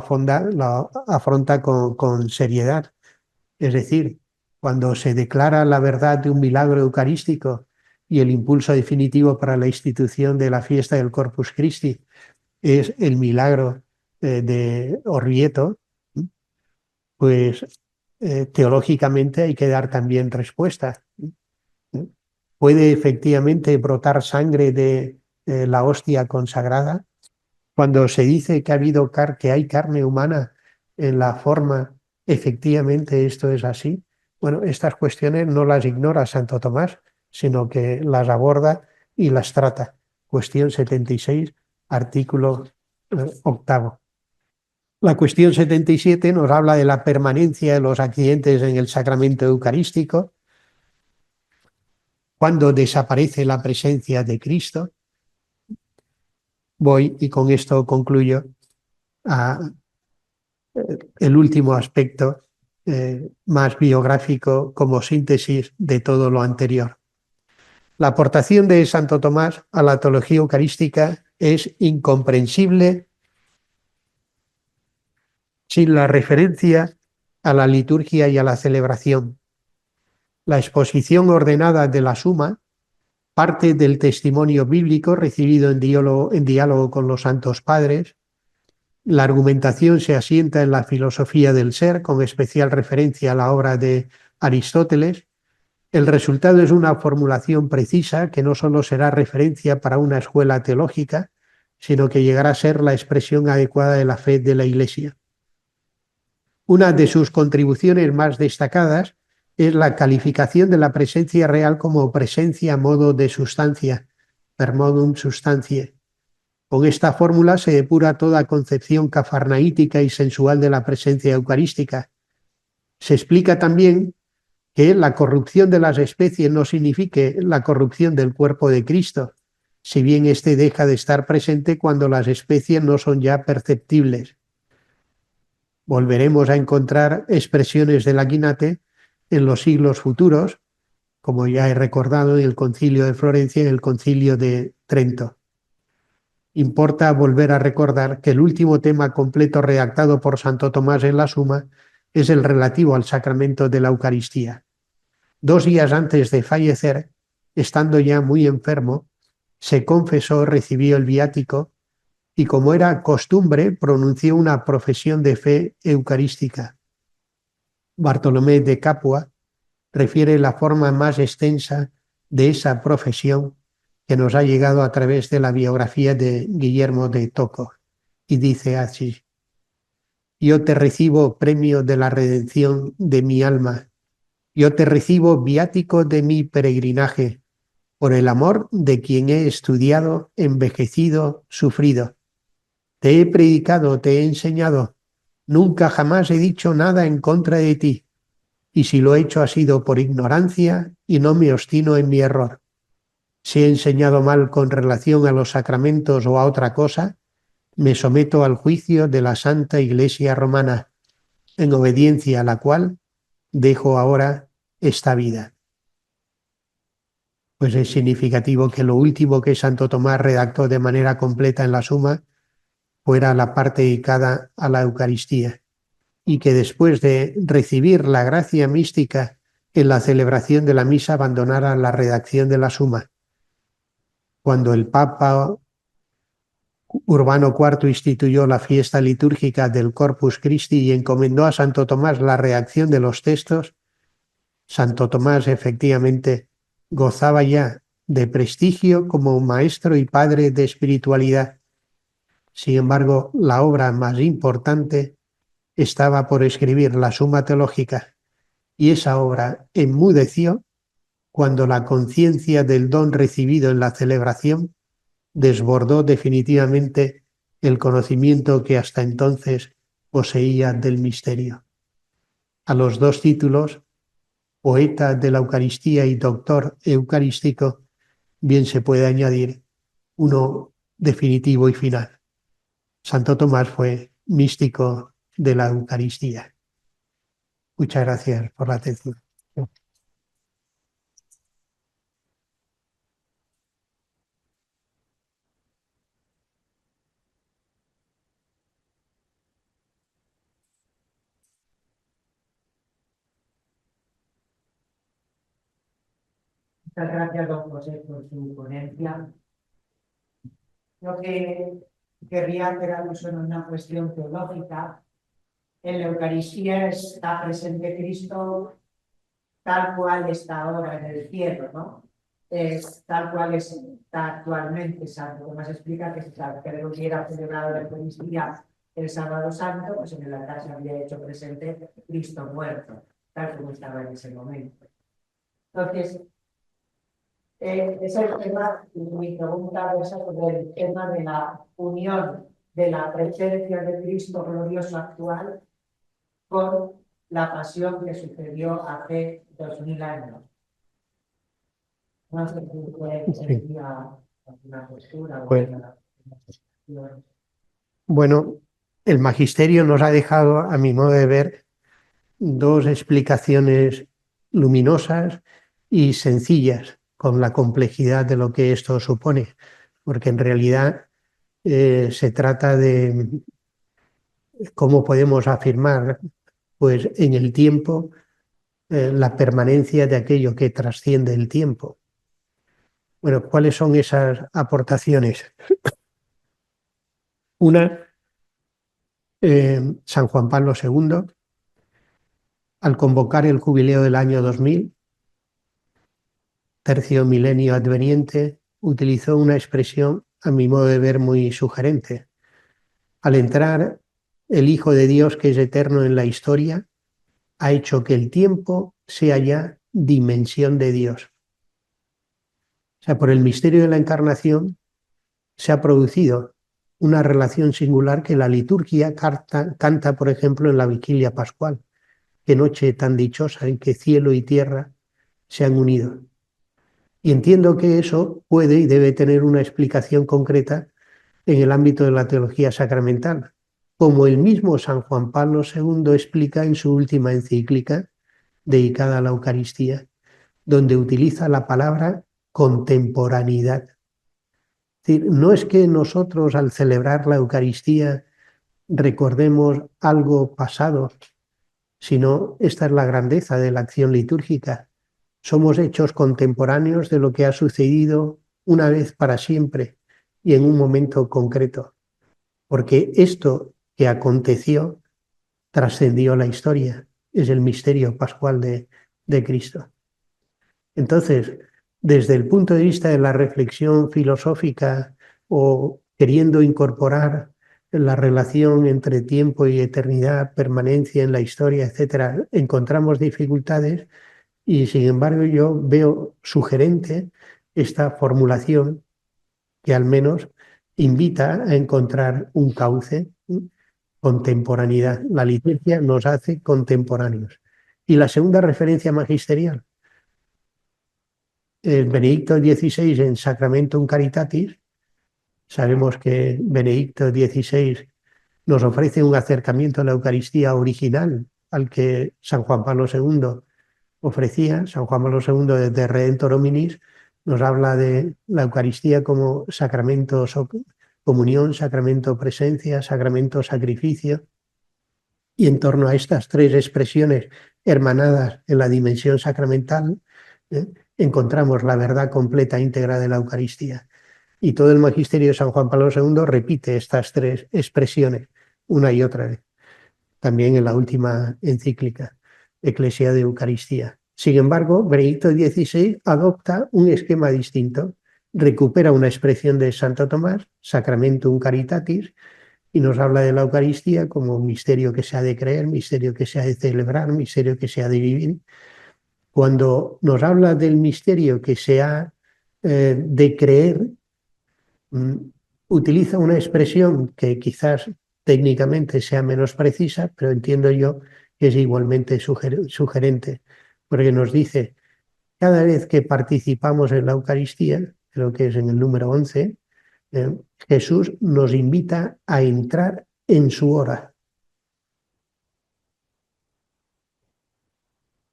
afronta con seriedad. Es decir, cuando se declara la verdad de un milagro eucarístico y el impulso definitivo para la institución de la fiesta del Corpus Christi es el milagro de Orvieto, pues teológicamente hay que dar también respuesta. ¿Puede efectivamente brotar sangre de la hostia consagrada? Cuando se dice que ha habido que hay carne humana en la forma, efectivamente esto es así. Bueno, estas cuestiones no las ignora Santo Tomás, sino que las aborda y las trata. Cuestión 76, artículo octavo. La cuestión 77 nos habla de la permanencia de los accidentes en el sacramento eucarístico, cuando desaparece la presencia de Cristo. Voy, y con esto concluyo, a el último aspecto más biográfico como síntesis de todo lo anterior. La aportación de Santo Tomás a la teología eucarística es incomprensible sin la referencia a la liturgia y a la celebración. La exposición ordenada de la suma parte del testimonio bíblico recibido en diálogo con los santos padres. La argumentación se asienta en la filosofía del ser, con especial referencia a la obra de Aristóteles. El resultado es una formulación precisa que no solo será referencia para una escuela teológica, sino que llegará a ser la expresión adecuada de la fe de la Iglesia. Una de sus contribuciones más destacadas es la calificación de la presencia real como presencia a modo de sustancia, per modum substantiae. Con esta fórmula se depura toda concepción cafarnaítica y sensual de la presencia eucarística. Se explica también que la corrupción de las especies no signifique la corrupción del cuerpo de Cristo, si bien éste deja de estar presente cuando las especies no son ya perceptibles. Volveremos a encontrar expresiones del Aguinate en los siglos futuros, como ya he recordado en el Concilio de Florencia y en el Concilio de Trento. Importa volver a recordar que el último tema completo redactado por Santo Tomás en la Suma es el relativo al sacramento de la Eucaristía. 2 días antes de fallecer, estando ya muy enfermo, se confesó, recibió el viático y, como era costumbre, pronunció una profesión de fe eucarística. Bartolomé de Capua refiere la forma más extensa de esa profesión que nos ha llegado a través de la biografía de Guillermo de Tocco, y dice así: yo te recibo premio de la redención de mi alma, yo te recibo viático de mi peregrinaje, por el amor de quien he estudiado, envejecido, sufrido. Te he predicado, te he enseñado, nunca jamás he dicho nada en contra de ti, y si lo he hecho ha sido por ignorancia y no me obstino en mi error. Si he enseñado mal con relación a los sacramentos o a otra cosa, me someto al juicio de la Santa Iglesia Romana, en obediencia a la cual dejo ahora esta vida. Pues es significativo que lo último que Santo Tomás redactó de manera completa en la Suma fuera la parte dedicada a la Eucaristía, y que después de recibir la gracia mística en la celebración de la misa abandonara la redacción de la Suma. Cuando el Papa Urbano IV instituyó la fiesta litúrgica del Corpus Christi y encomendó a Santo Tomás la redacción de los textos, Santo Tomás efectivamente gozaba ya de prestigio como maestro y padre de espiritualidad. Sin embargo, la obra más importante estaba por escribir, la Suma Teológica, y esa obra enmudeció cuando la conciencia del don recibido en la celebración desbordó definitivamente el conocimiento que hasta entonces poseía del misterio. A los 2 títulos, poeta de la Eucaristía y doctor eucarístico, bien se puede añadir uno definitivo y final. Santo Tomás fue místico de la Eucaristía. Muchas gracias por la atención. Muchas gracias, don José, por su ponencia. Lo que querría hacer alusión a una cuestión teológica. En la Eucaristía está presente Cristo tal cual está ahora en el cielo, ¿no? tal cual está actualmente. Santo Tomás explica que si San Pedro hubiera celebrado la Eucaristía el Sábado Santo, pues en el altar se habría hecho presente Cristo muerto, tal como estaba en ese momento. Entonces, es el tema, mi pregunta es sobre el tema de la unión de la presencia de Cristo glorioso actual con la pasión que sucedió hace 2000 años. No sé si sería una postura o una... Bueno, el magisterio nos ha dejado, a mi modo de ver, dos explicaciones luminosas y sencillas con la complejidad de lo que esto supone, porque en realidad se trata de cómo podemos afirmar, pues, en el tiempo la permanencia de aquello que trasciende el tiempo. Bueno, ¿cuáles son esas aportaciones? Una, San Juan Pablo II, al convocar el jubileo del año 2000, tercio milenio adveniente, utilizó una expresión, a mi modo de ver, muy sugerente. Al entrar, el Hijo de Dios, que es eterno en la historia, ha hecho que el tiempo sea ya dimensión de Dios. O sea, por el misterio de la encarnación se ha producido una relación singular que la liturgia canta, por ejemplo, en la vigilia pascual. Qué noche tan dichosa en que cielo y tierra se han unido. Y entiendo que eso puede y debe tener una explicación concreta en el ámbito de la teología sacramental, como el mismo San Juan Pablo II explica en su última encíclica dedicada a la Eucaristía, donde utiliza la palabra contemporaneidad. Es decir, no es que nosotros al celebrar la Eucaristía recordemos algo pasado, sino esta es la grandeza de la acción litúrgica. Somos hechos contemporáneos de lo que ha sucedido una vez para siempre y en un momento concreto, porque esto que aconteció trascendió la historia, es el misterio pascual de Cristo. Entonces, desde el punto de vista de la reflexión filosófica o queriendo incorporar la relación entre tiempo y eternidad, permanencia en la historia, etcétera, encontramos dificultades y, sin embargo, yo veo sugerente esta formulación que al menos invita a encontrar un cauce, contemporaneidad. La liturgia nos hace contemporáneos. Y la segunda referencia magisterial, Benedicto XVI en Sacramentum Caritatis. Sabemos que Benedicto XVI nos ofrece un acercamiento a la Eucaristía original al que San Juan Pablo II ofrecía. San Juan Pablo II desde Redentor Hominis nos habla de la Eucaristía como sacramento comunión, sacramento presencia, sacramento sacrificio. Y en torno a estas tres expresiones hermanadas en la dimensión sacramental, encontramos la verdad completa, íntegra de la Eucaristía. Y todo el magisterio de San Juan Pablo II repite estas tres expresiones una y otra vez. También en la última encíclica, Ecclesia de Eucaristía. Sin embargo, Benedicto XVI adopta un esquema distinto. Recupera una expresión de Santo Tomás, Sacramentum Caritatis, y nos habla de la Eucaristía como un misterio que se ha de creer, misterio que se ha de celebrar, misterio que se ha de vivir. Cuando nos habla del misterio que se ha de creer, utiliza una expresión que quizás técnicamente sea menos precisa, pero entiendo yo que es igualmente sugerente, porque nos dice, cada vez que participamos en la Eucaristía, creo que es en el número 11, Jesús nos invita a entrar en su hora.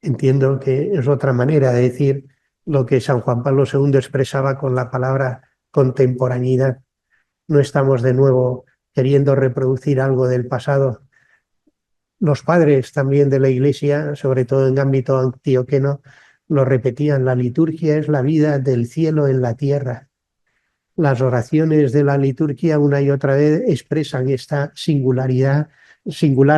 Entiendo que es otra manera de decir lo que San Juan Pablo II expresaba con la palabra contemporaneidad. No estamos de nuevo queriendo reproducir algo del pasado. Los padres también de la Iglesia, sobre todo en ámbito antioqueno, lo repetían, la liturgia es la vida del cielo en la tierra. Las oraciones de la liturgia una y otra vez expresan esta singular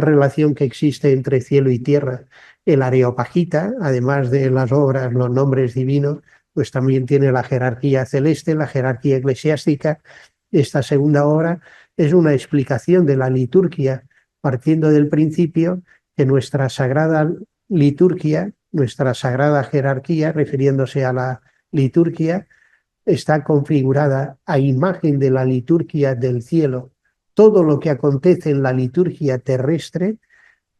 relación que existe entre cielo y tierra. El Areopagita, además de las obras, los nombres divinos, pues también tiene la jerarquía celeste, la jerarquía eclesiástica. Esta segunda hora es una explicación de la liturgia, partiendo del principio que nuestra sagrada liturgia, nuestra sagrada jerarquía, refiriéndose a la liturgia, está configurada a imagen de la liturgia del cielo. Todo lo que acontece en la liturgia terrestre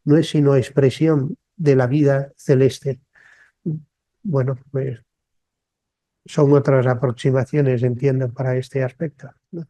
no es sino expresión de la vida celeste. Bueno, pues son otras aproximaciones, entiendo, para este aspecto, ¿no?